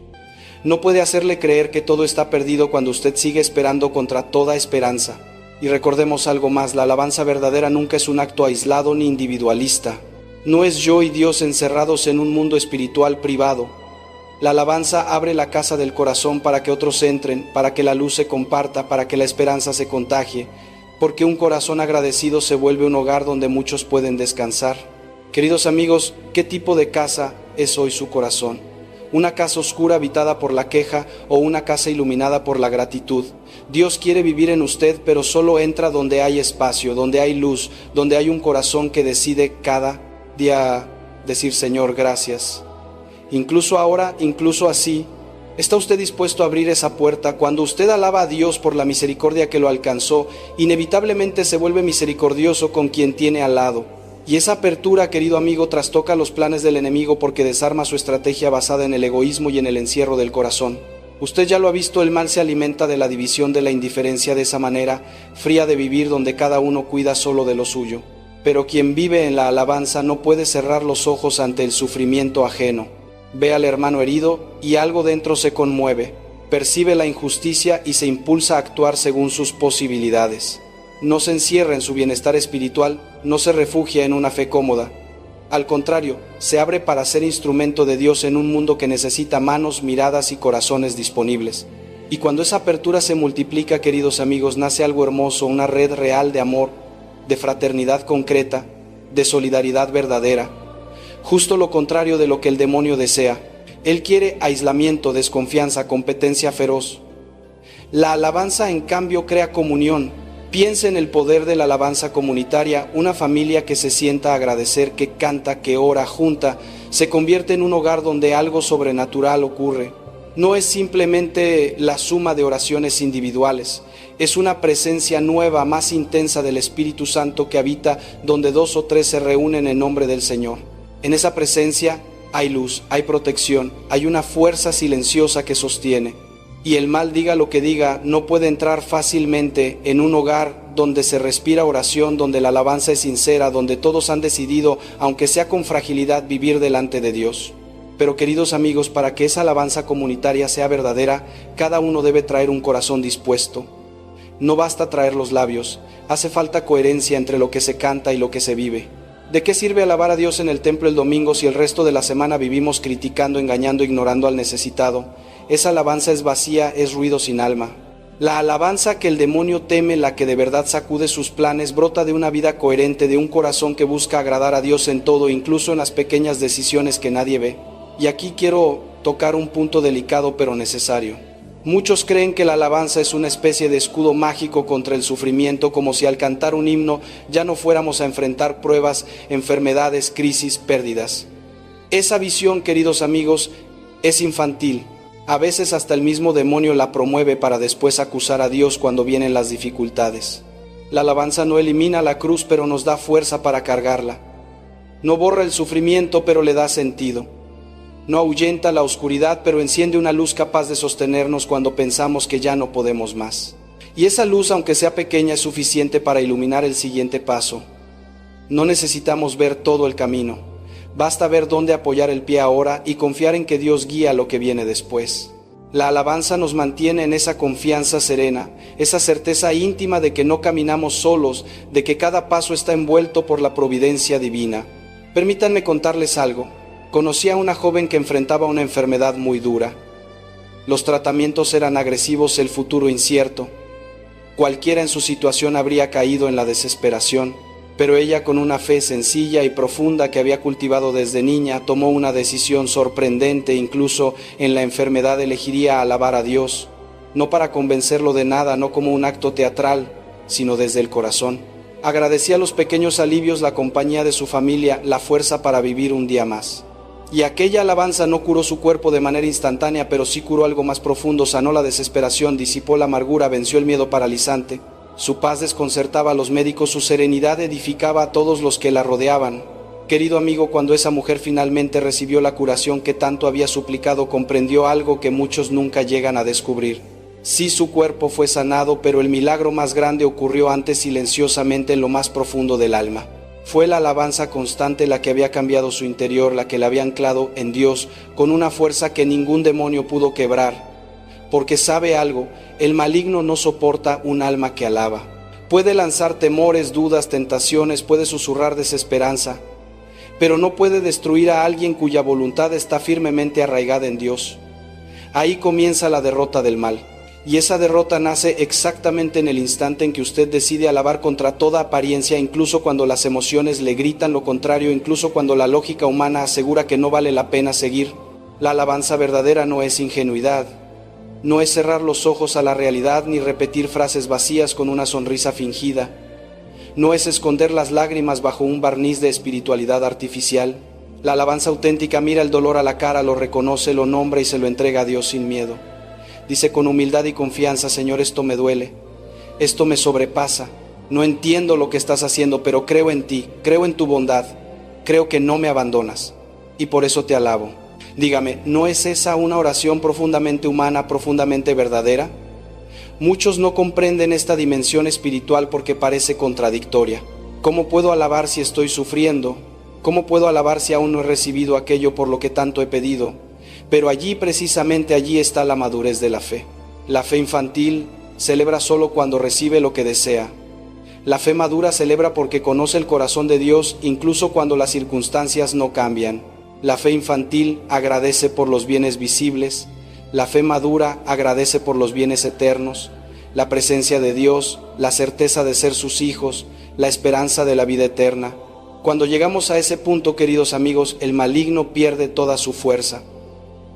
No puede hacerle creer que todo está perdido cuando usted sigue esperando contra toda esperanza. Y recordemos algo más, la alabanza verdadera nunca es un acto aislado ni individualista. No es yo y Dios encerrados en un mundo espiritual privado. La alabanza abre la casa del corazón para que otros entren, para que la luz se comparta, para que la esperanza se contagie, porque un corazón agradecido se vuelve un hogar donde muchos pueden descansar. Queridos amigos, ¿qué tipo de casa es hoy su corazón? ¿Una casa oscura habitada por la queja o una casa iluminada por la gratitud? Dios quiere vivir en usted, pero solo entra donde hay espacio, donde hay luz, donde hay un corazón que decide cada día decir: Señor, gracias. Incluso ahora, incluso así, ¿está usted dispuesto a abrir esa puerta? Cuando usted alaba a Dios por la misericordia que lo alcanzó, inevitablemente se vuelve misericordioso con quien tiene al lado. Y esa apertura, querido amigo, trastoca los planes del enemigo porque desarma su estrategia basada en el egoísmo y en el encierro del corazón. Usted ya lo ha visto, el mal se alimenta de la división, de la indiferencia, de esa manera fría de vivir donde cada uno cuida solo de lo suyo. Pero quien vive en la alabanza no puede cerrar los ojos ante el sufrimiento ajeno. Ve al hermano herido y algo dentro se conmueve, percibe la injusticia y se impulsa a actuar según sus posibilidades. No se encierra en su bienestar espiritual, no se refugia en una fe cómoda. Al contrario, se abre para ser instrumento de Dios en un mundo que necesita manos, miradas y corazones disponibles. Y cuando esa apertura se multiplica, queridos amigos, nace algo hermoso, una red real de amor, de fraternidad concreta, de solidaridad verdadera. Justo lo contrario de lo que el demonio desea. Él quiere aislamiento, desconfianza, competencia feroz. La alabanza, en cambio, crea comunión. Piense en el poder de la alabanza comunitaria. Una familia que se sienta a agradecer, que canta, que ora junta, se convierte en un hogar donde algo sobrenatural ocurre. No es simplemente la suma de oraciones individuales, es una presencia nueva, más intensa del Espíritu Santo que habita donde 2 o 3 se reúnen en nombre del Señor. En esa presencia hay luz, hay protección, hay una fuerza silenciosa que sostiene. Y el mal, diga lo que diga, no puede entrar fácilmente en un hogar donde se respira oración, donde la alabanza es sincera, donde todos han decidido, aunque sea con fragilidad, vivir delante de Dios. Pero queridos amigos, para que esa alabanza comunitaria sea verdadera, cada uno debe traer un corazón dispuesto. No basta traer los labios, hace falta coherencia entre lo que se canta y lo que se vive. ¿De qué sirve alabar a Dios en el templo el domingo si el resto de la semana vivimos criticando, engañando, ignorando al necesitado? Esa alabanza es vacía, es ruido sin alma. La alabanza que el demonio teme, la que de verdad sacude sus planes, brota de una vida coherente, de un corazón que busca agradar a Dios en todo, incluso en las pequeñas decisiones que nadie ve. Y aquí quiero tocar un punto delicado pero necesario. Muchos creen que la alabanza es una especie de escudo mágico contra el sufrimiento, como si al cantar un himno ya no fuéramos a enfrentar pruebas, enfermedades, crisis, pérdidas. Esa visión, queridos amigos, es infantil. A veces hasta el mismo demonio la promueve para después acusar a Dios cuando vienen las dificultades. La alabanza no elimina la cruz, pero nos da fuerza para cargarla. No borra el sufrimiento, pero le da sentido. No ahuyenta la oscuridad, pero enciende una luz capaz de sostenernos cuando pensamos que ya no podemos más. Y esa luz, aunque sea pequeña, es suficiente para iluminar el siguiente paso. No necesitamos ver todo el camino. Basta ver dónde apoyar el pie ahora y confiar en que Dios guía lo que viene después. La alabanza nos mantiene en esa confianza serena, esa certeza íntima de que no caminamos solos, de que cada paso está envuelto por la providencia divina. Permítanme contarles algo. Conocí a una joven que enfrentaba una enfermedad muy dura. Los tratamientos eran agresivos, el futuro incierto. Cualquiera en su situación habría caído en la desesperación. Pero ella, con una fe sencilla y profunda que había cultivado desde niña, tomó una decisión sorprendente. Incluso en la enfermedad elegiría alabar a Dios, no para convencerlo de nada, no como un acto teatral, sino desde el corazón. Agradecía los pequeños alivios, la compañía de su familia, la fuerza para vivir un día más. Y aquella alabanza no curó su cuerpo de manera instantánea, pero sí curó algo más profundo, sanó la desesperación, disipó la amargura, venció el miedo paralizante. Su paz desconcertaba a los médicos, su serenidad edificaba a todos los que la rodeaban. Querido amigo, cuando esa mujer finalmente recibió la curación que tanto había suplicado, comprendió algo que muchos nunca llegan a descubrir. Sí, su cuerpo fue sanado, pero el milagro más grande ocurrió antes silenciosamente en lo más profundo del alma. Fue la alabanza constante la que había cambiado su interior, la que la había anclado en Dios con una fuerza que ningún demonio pudo quebrar. Porque sabe algo, el maligno no soporta un alma que alaba. Puede lanzar temores, dudas, tentaciones, puede susurrar desesperanza, pero no puede destruir a alguien cuya voluntad está firmemente arraigada en Dios. Ahí comienza la derrota del mal. Y esa derrota nace exactamente en el instante en que usted decide alabar contra toda apariencia, incluso cuando las emociones le gritan lo contrario, incluso cuando la lógica humana asegura que no vale la pena seguir. La alabanza verdadera no es ingenuidad, no es cerrar los ojos a la realidad ni repetir frases vacías con una sonrisa fingida, no es esconder las lágrimas bajo un barniz de espiritualidad artificial. La alabanza auténtica mira el dolor a la cara, lo reconoce, lo nombra y se lo entrega a Dios sin miedo. Dice con humildad y confianza: Señor, esto me duele, esto me sobrepasa, no entiendo lo que estás haciendo, pero creo en ti, creo en tu bondad, creo que no me abandonas, y por eso te alabo. Dígame, ¿no es esa una oración profundamente humana, profundamente verdadera? Muchos no comprenden esta dimensión espiritual porque parece contradictoria. ¿Cómo puedo alabar si estoy sufriendo? ¿Cómo puedo alabar si aún no he recibido aquello por lo que tanto he pedido? Pero allí, precisamente allí está la madurez de la fe. La fe infantil celebra solo cuando recibe lo que desea. La fe madura celebra porque conoce el corazón de Dios incluso cuando las circunstancias no cambian. La fe infantil agradece por los bienes visibles. La fe madura agradece por los bienes eternos, la presencia de Dios, la certeza de ser sus hijos, la esperanza de la vida eterna. Cuando llegamos a ese punto, queridos amigos, el maligno pierde toda su fuerza,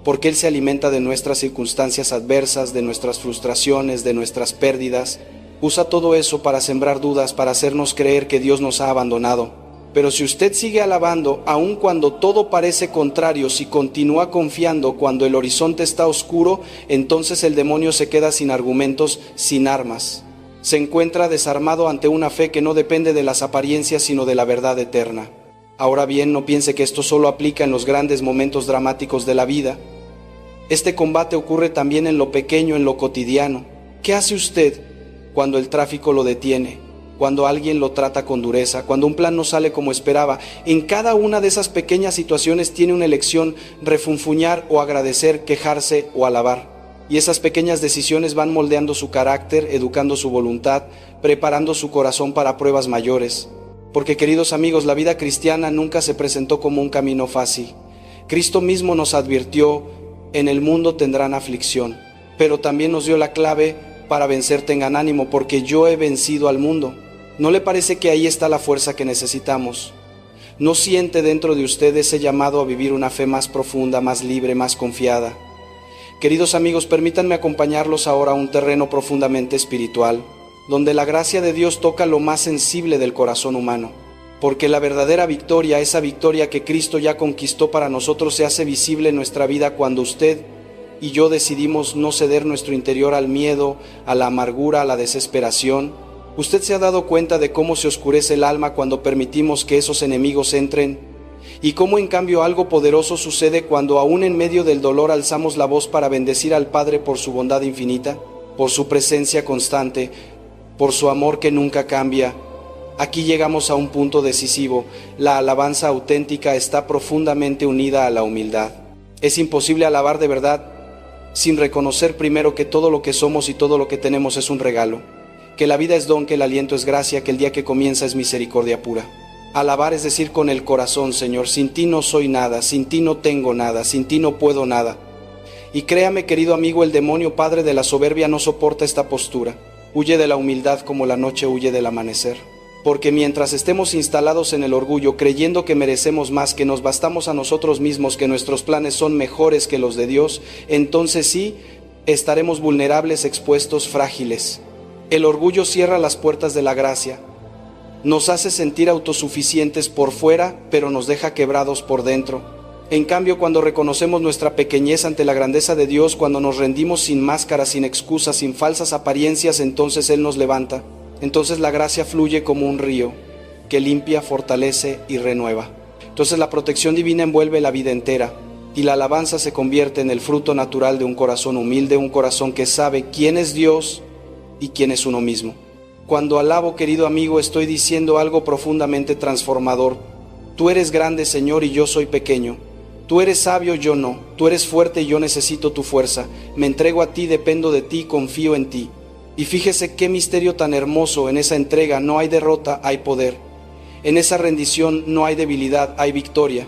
porque él se alimenta de nuestras circunstancias adversas, de nuestras frustraciones, de nuestras pérdidas. Usa todo eso para sembrar dudas, para hacernos creer que Dios nos ha abandonado. Pero si usted sigue alabando, aun cuando todo parece contrario, si continúa confiando cuando el horizonte está oscuro, entonces el demonio se queda sin argumentos, sin armas. Se encuentra desarmado ante una fe que no depende de las apariencias, sino de la verdad eterna. Ahora bien, no piense que esto solo aplica en los grandes momentos dramáticos de la vida. Este combate ocurre también en lo pequeño, en lo cotidiano. ¿Qué hace usted cuando el tráfico lo detiene? Cuando alguien lo trata con dureza, cuando un plan no sale como esperaba. En cada una de esas pequeñas situaciones tiene una elección: refunfuñar o agradecer, quejarse o alabar. Y esas pequeñas decisiones van moldeando su carácter, educando su voluntad, preparando su corazón para pruebas mayores. Porque, queridos amigos, la vida cristiana nunca se presentó como un camino fácil. Cristo mismo nos advirtió: en el mundo tendrán aflicción, pero también nos dio la clave para vencer. Tengan ánimo, porque yo he vencido al mundo. ¿No le parece que ahí está la fuerza que necesitamos? ¿No siente dentro de usted ese llamado a vivir una fe más profunda, más libre, más confiada? Queridos amigos, permítanme acompañarlos ahora a un terreno profundamente espiritual, donde la gracia de Dios toca lo más sensible del corazón humano. Porque la verdadera victoria, esa victoria que Cristo ya conquistó para nosotros, se hace visible en nuestra vida cuando usted y yo decidimos no ceder nuestro interior al miedo, a la amargura, a la desesperación. ¿Usted se ha dado cuenta de cómo se oscurece el alma cuando permitimos que esos enemigos entren? Y cómo en cambio algo poderoso sucede cuando aún en medio del dolor alzamos la voz para bendecir al Padre por su bondad infinita, por su presencia constante, por su amor que nunca cambia. Aquí llegamos a un punto decisivo. La alabanza auténtica está profundamente unida a la humildad. Es imposible alabar de verdad sin reconocer primero que todo lo que somos y todo lo que tenemos es un regalo, que la vida es don, que el aliento es gracia, que el día que comienza es misericordia pura. Alabar es decir con el corazón: Señor, sin ti no soy nada, sin ti no tengo nada, sin ti no puedo nada. Y créame, querido amigo, el demonio padre de la soberbia no soporta esta postura. Huye de la humildad como la noche huye del amanecer. Porque mientras estemos instalados en el orgullo, creyendo que merecemos más, que nos bastamos a nosotros mismos, que nuestros planes son mejores que los de Dios, entonces sí, estaremos vulnerables, expuestos, frágiles. El orgullo cierra las puertas de la gracia. Nos hace sentir autosuficientes por fuera, pero nos deja quebrados por dentro. En cambio, cuando reconocemos nuestra pequeñez ante la grandeza de Dios, cuando nos rendimos sin máscaras, sin excusas, sin falsas apariencias, entonces Él nos levanta. Entonces la gracia fluye como un río que limpia, fortalece y renueva. Entonces la protección divina envuelve la vida entera y la alabanza se convierte en el fruto natural de un corazón humilde, un corazón que sabe quién es Dios y quién es uno mismo. Cuando alabo, querido amigo, estoy diciendo algo profundamente transformador. Tú eres grande, Señor, y yo soy pequeño. Tú eres sabio, yo no. Tú eres fuerte y yo necesito tu fuerza. Me entrego a ti, dependo de ti, confío en ti. Y fíjese qué misterio tan hermoso. En esa entrega no hay derrota, hay poder. En esa rendición no hay debilidad, hay victoria.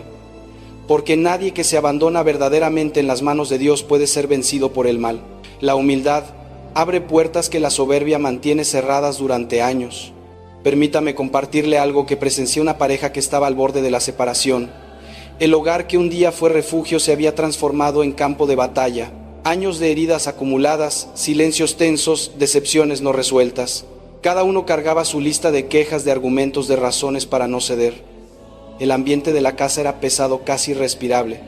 Porque nadie que se abandona verdaderamente en las manos de Dios puede ser vencido por el mal. La humildad abre puertas que la soberbia mantiene cerradas durante años. Permítame compartirle algo que presencié una pareja que estaba al borde de la separación. El hogar que un día fue refugio se había transformado en campo de batalla. Años de heridas acumuladas, silencios tensos, decepciones no resueltas. Cada uno cargaba su lista de quejas, de argumentos, de razones para no ceder. El ambiente de la casa era pesado, casi irrespirable.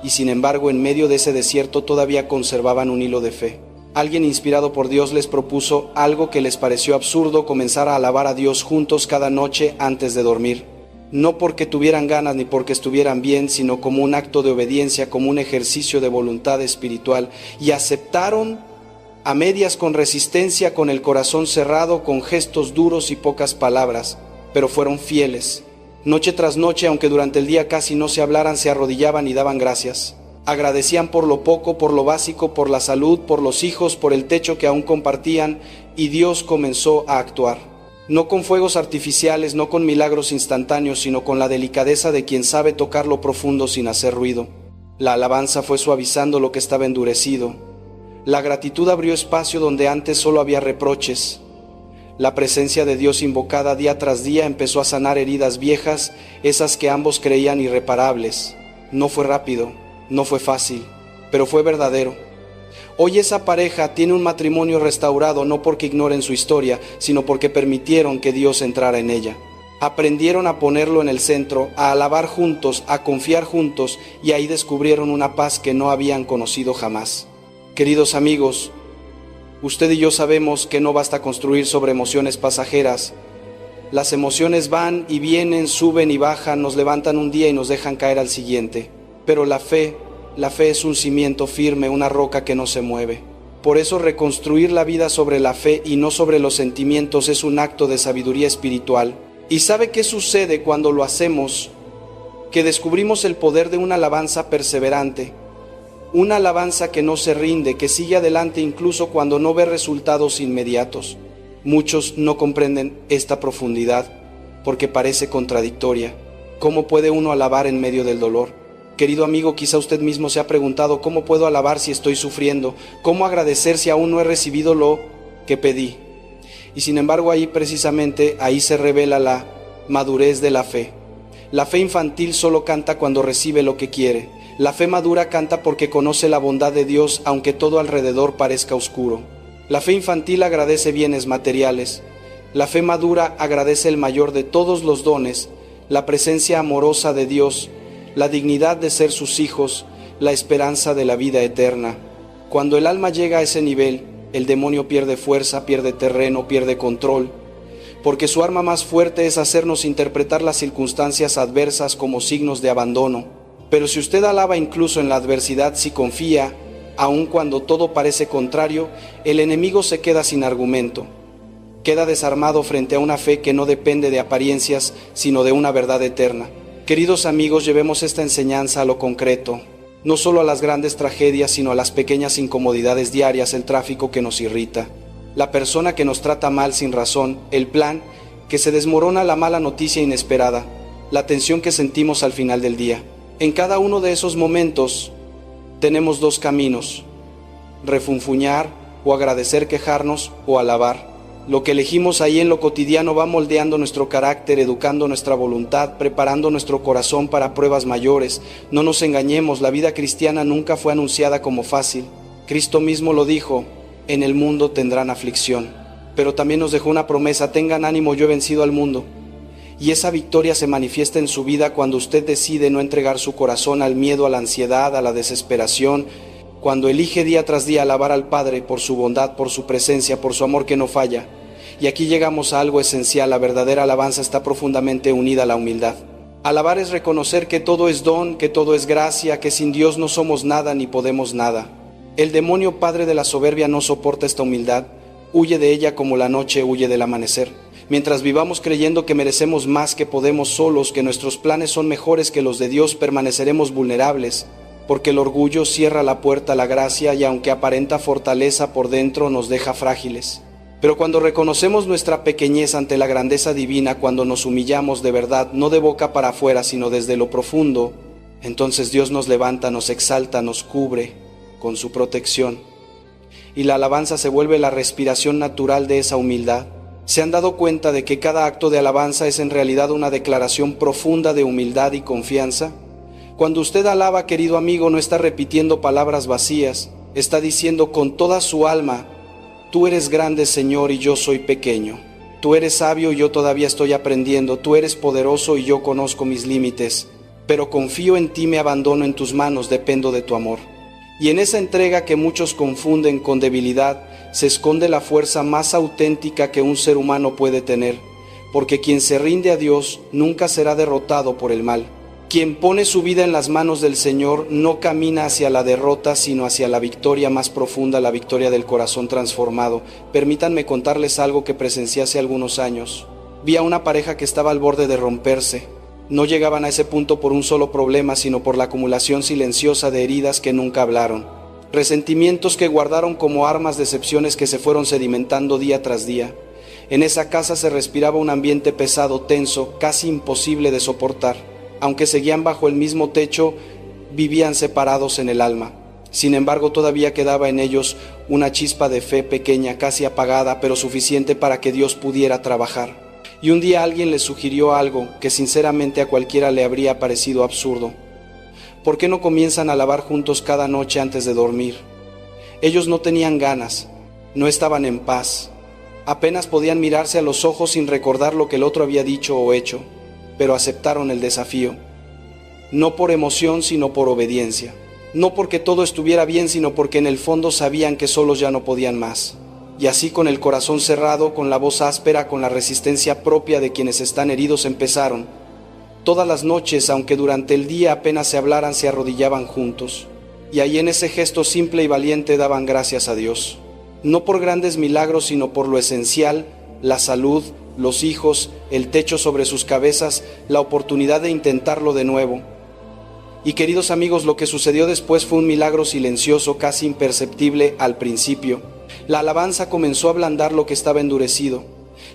Y sin embargo, en medio de ese desierto todavía conservaban un hilo de fe. Alguien inspirado por Dios les propuso algo que les pareció absurdo: comenzar a alabar a Dios juntos cada noche antes de dormir. No porque tuvieran ganas ni porque estuvieran bien, sino como un acto de obediencia, como un ejercicio de voluntad espiritual. Y aceptaron a medias, con resistencia, con el corazón cerrado, con gestos duros y pocas palabras, pero fueron fieles. Noche tras noche, aunque durante el día casi no se hablaran, se arrodillaban y daban gracias. Agradecían por lo poco, por lo básico, por la salud, por los hijos, por el techo que aún compartían, y Dios comenzó a actuar. No con fuegos artificiales, no con milagros instantáneos, sino con la delicadeza de quien sabe tocar lo profundo sin hacer ruido. La alabanza fue suavizando lo que estaba endurecido. La gratitud abrió espacio donde antes solo había reproches. La presencia de Dios invocada día tras día empezó a sanar heridas viejas, esas que ambos creían irreparables. No fue rápido, no fue fácil, pero fue verdadero. Hoy esa pareja tiene un matrimonio restaurado, no porque ignoren su historia, sino porque permitieron que Dios entrara en ella. Aprendieron a ponerlo en el centro, a alabar juntos, a confiar juntos, y ahí descubrieron una paz que no habían conocido jamás. Queridos amigos, usted y yo sabemos que no basta construir sobre emociones pasajeras. Las emociones van y vienen, suben y bajan, nos levantan un día y nos dejan caer al siguiente. Pero la fe es un cimiento firme, una roca que no se mueve. Por eso reconstruir la vida sobre la fe y no sobre los sentimientos es un acto de sabiduría espiritual. ¿Y sabe qué sucede cuando lo hacemos? Que descubrimos el poder de una alabanza perseverante. Una alabanza que no se rinde, que sigue adelante incluso cuando no ve resultados inmediatos. Muchos no comprenden esta profundidad porque parece contradictoria. ¿Cómo puede uno alabar en medio del dolor? Querido amigo, quizá usted mismo se ha preguntado: ¿cómo puedo alabar si estoy sufriendo? ¿Cómo agradecer si aún no he recibido lo que pedí? Y sin embargo, precisamente ahí se revela la madurez de la fe. La fe infantil solo canta cuando recibe lo que quiere. La fe madura canta porque conoce la bondad de Dios, aunque todo alrededor parezca oscuro. La fe infantil agradece bienes materiales. La fe madura agradece el mayor de todos los dones, la presencia amorosa de Dios, la dignidad de ser sus hijos, la esperanza de la vida eterna. Cuando el alma llega a ese nivel, el demonio pierde fuerza, pierde terreno, pierde control, porque su arma más fuerte es hacernos interpretar las circunstancias adversas como signos de abandono. Pero si usted alaba incluso en la adversidad, si confía, aun cuando todo parece contrario, el enemigo se queda sin argumento. Queda desarmado frente a una fe que no depende de apariencias, sino de una verdad eterna. Queridos amigos, llevemos esta enseñanza a lo concreto, no solo a las grandes tragedias, sino a las pequeñas incomodidades diarias, el tráfico que nos irrita, la persona que nos trata mal sin razón, el plan que se desmorona, la mala noticia inesperada, la tensión que sentimos al final del día. En cada uno de esos momentos tenemos dos caminos: refunfuñar o agradecer, quejarnos o alabar. Lo que elegimos ahí en lo cotidiano va moldeando nuestro carácter, educando nuestra voluntad, preparando nuestro corazón para pruebas mayores. No nos engañemos, la vida cristiana nunca fue anunciada como fácil. Cristo mismo lo dijo: en el mundo tendrán aflicción. Pero también nos dejó una promesa: tengan ánimo, yo he vencido al mundo. Y esa victoria se manifiesta en su vida cuando usted decide no entregar su corazón al miedo, a la ansiedad, a la desesperación, cuando elige día tras día alabar al Padre por su bondad, por su presencia, por su amor que no falla. Y aquí llegamos a algo esencial: la verdadera alabanza está profundamente unida a la humildad. Alabar es reconocer que todo es don, que todo es gracia, que sin Dios no somos nada ni podemos nada. El demonio padre de la soberbia no soporta esta humildad, huye de ella como la noche huye del amanecer. Mientras vivamos creyendo que merecemos más, que podemos solos, que nuestros planes son mejores que los de Dios, permaneceremos vulnerables, porque el orgullo cierra la puerta a la gracia y aunque aparenta fortaleza por dentro nos deja frágiles. Pero cuando reconocemos nuestra pequeñez ante la grandeza divina, cuando nos humillamos de verdad, no de boca para afuera, sino desde lo profundo, entonces Dios nos levanta, nos exalta, nos cubre con su protección. Y la alabanza se vuelve la respiración natural de esa humildad. ¿Se han dado cuenta de que cada acto de alabanza es en realidad una declaración profunda de humildad y confianza? Cuando usted alaba, querido amigo, no está repitiendo palabras vacías, está diciendo con toda su alma: tú eres grande, Señor, y yo soy pequeño. Tú eres sabio y yo todavía estoy aprendiendo. Tú eres poderoso y yo conozco mis límites. Pero confío en ti, me abandono en tus manos, dependo de tu amor. Y en esa entrega que muchos confunden con debilidad, se esconde la fuerza más auténtica que un ser humano puede tener, porque quien se rinde a Dios nunca será derrotado por el mal. Quien pone su vida en las manos del Señor no camina hacia la derrota, sino hacia la victoria más profunda, la victoria del corazón transformado. Permítanme contarles algo que presencié hace algunos años. Vi a una pareja que estaba al borde de romperse. No llegaban a ese punto por un solo problema, sino por la acumulación silenciosa de heridas que nunca hablaron. Resentimientos que guardaron como armas, decepciones que se fueron sedimentando día tras día. En esa casa se respiraba un ambiente pesado, tenso, casi imposible de soportar. Aunque seguían bajo el mismo techo, vivían separados en el alma. Sin embargo, todavía quedaba en ellos una chispa de fe pequeña, casi apagada, pero suficiente para que Dios pudiera trabajar. Y un día alguien les sugirió algo que sinceramente a cualquiera le habría parecido absurdo. ¿Por qué no comienzan a alabar juntos cada noche antes de dormir? Ellos no tenían ganas, no estaban en paz. Apenas podían mirarse a los ojos sin recordar lo que el otro había dicho o hecho, pero aceptaron el desafío. No por emoción, sino por obediencia. No porque todo estuviera bien, sino porque en el fondo sabían que solos ya no podían más. Y así, con el corazón cerrado, con la voz áspera, con la resistencia propia de quienes están heridos, empezaron. Todas las noches, aunque durante el día apenas se hablaran, se arrodillaban juntos. Y ahí, en ese gesto simple y valiente, daban gracias a Dios. No por grandes milagros, sino por lo esencial: la salud, los hijos, el techo sobre sus cabezas, la oportunidad de intentarlo de nuevo. Y queridos amigos, lo que sucedió después fue un milagro silencioso, casi imperceptible al principio. La alabanza comenzó a ablandar lo que estaba endurecido.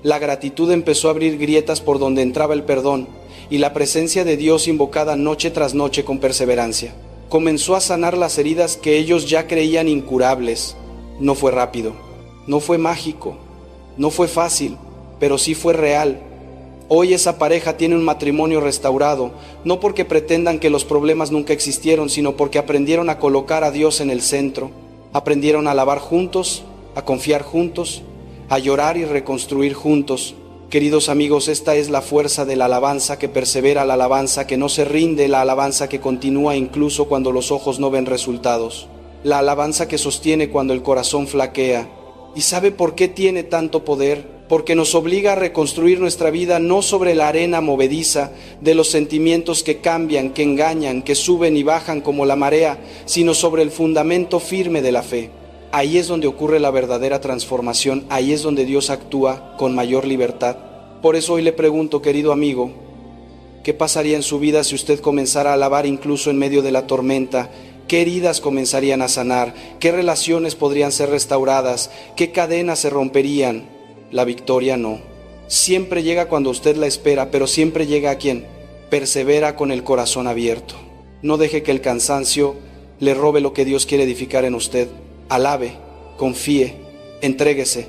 La gratitud empezó a abrir grietas por donde entraba el perdón, y la presencia de Dios, invocada noche tras noche con perseverancia, comenzó a sanar las heridas que ellos ya creían incurables. No fue rápido, no fue mágico, no fue fácil, pero sí fue real. Hoy esa pareja tiene un matrimonio restaurado, no porque pretendan que los problemas nunca existieron, sino porque aprendieron a colocar a Dios en el centro. Aprendieron a alabar juntos, a confiar juntos, a llorar y reconstruir juntos. Queridos amigos, esta es la fuerza de la alabanza que persevera, la alabanza que no se rinde, la alabanza que continúa incluso cuando los ojos no ven resultados, la alabanza que sostiene cuando el corazón flaquea. ¿Y sabe por qué tiene tanto poder? Porque nos obliga a reconstruir nuestra vida no sobre la arena movediza de los sentimientos que cambian, que engañan, que suben y bajan como la marea, sino sobre el fundamento firme de la fe. Ahí es donde ocurre la verdadera transformación, ahí es donde Dios actúa con mayor libertad. Por eso hoy le pregunto, querido amigo, ¿qué pasaría en su vida si usted comenzara a alabar incluso en medio de la tormenta? ¿Qué heridas comenzarían a sanar? ¿Qué relaciones podrían ser restauradas? ¿Qué cadenas se romperían? La victoria no. Siempre llega cuando usted la espera, pero siempre llega a quien persevera con el corazón abierto. No deje que el cansancio le robe lo que Dios quiere edificar en usted. Alabe, confíe, entréguese,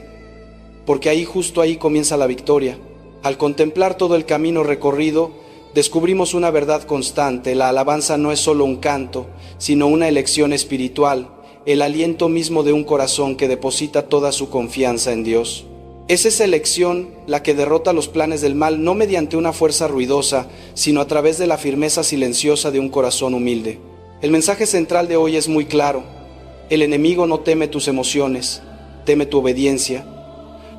porque ahí, justo ahí, comienza la victoria. Al contemplar todo el camino recorrido, descubrimos una verdad constante: la alabanza no es solo un canto, sino una elección espiritual, el aliento mismo de un corazón que deposita toda su confianza en Dios. Es esa elección la que derrota los planes del mal, no mediante una fuerza ruidosa, sino a través de la firmeza silenciosa de un corazón humilde. El mensaje central de hoy es muy claro. El enemigo no teme tus emociones, teme tu obediencia.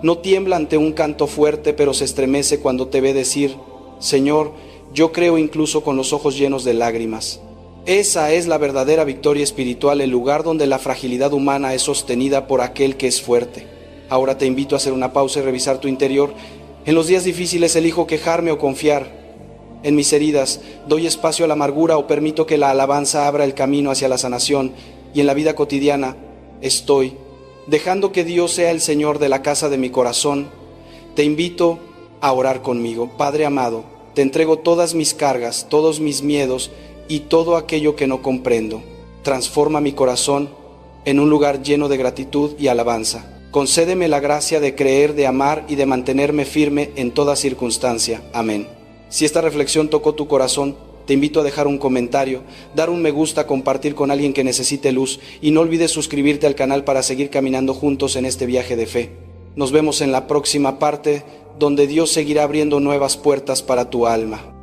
No tiembla ante un canto fuerte, pero se estremece cuando te ve decir: Señor, yo creo, incluso con los ojos llenos de lágrimas. Esa es la verdadera victoria espiritual, el lugar donde la fragilidad humana es sostenida por aquel que es fuerte. Ahora te invito a hacer una pausa y revisar tu interior. En los días difíciles elijo quejarme o confiar. En mis heridas doy espacio a la amargura o permito que la alabanza abra el camino hacia la sanación. Y en la vida cotidiana estoy dejando que Dios sea el Señor de la casa de mi corazón. Te invito a orar conmigo. Padre amado, te entrego todas mis cargas, todos mis miedos y todo aquello que no comprendo. Transforma mi corazón en un lugar lleno de gratitud y alabanza. Concédeme la gracia de creer, de amar y de mantenerme firme en toda circunstancia. Amén. Si esta reflexión tocó tu corazón, te invito a dejar un comentario, dar un me gusta, compartir con alguien que necesite luz y no olvides suscribirte al canal para seguir caminando juntos en este viaje de fe. Nos vemos en la próxima parte, donde Dios seguirá abriendo nuevas puertas para tu alma.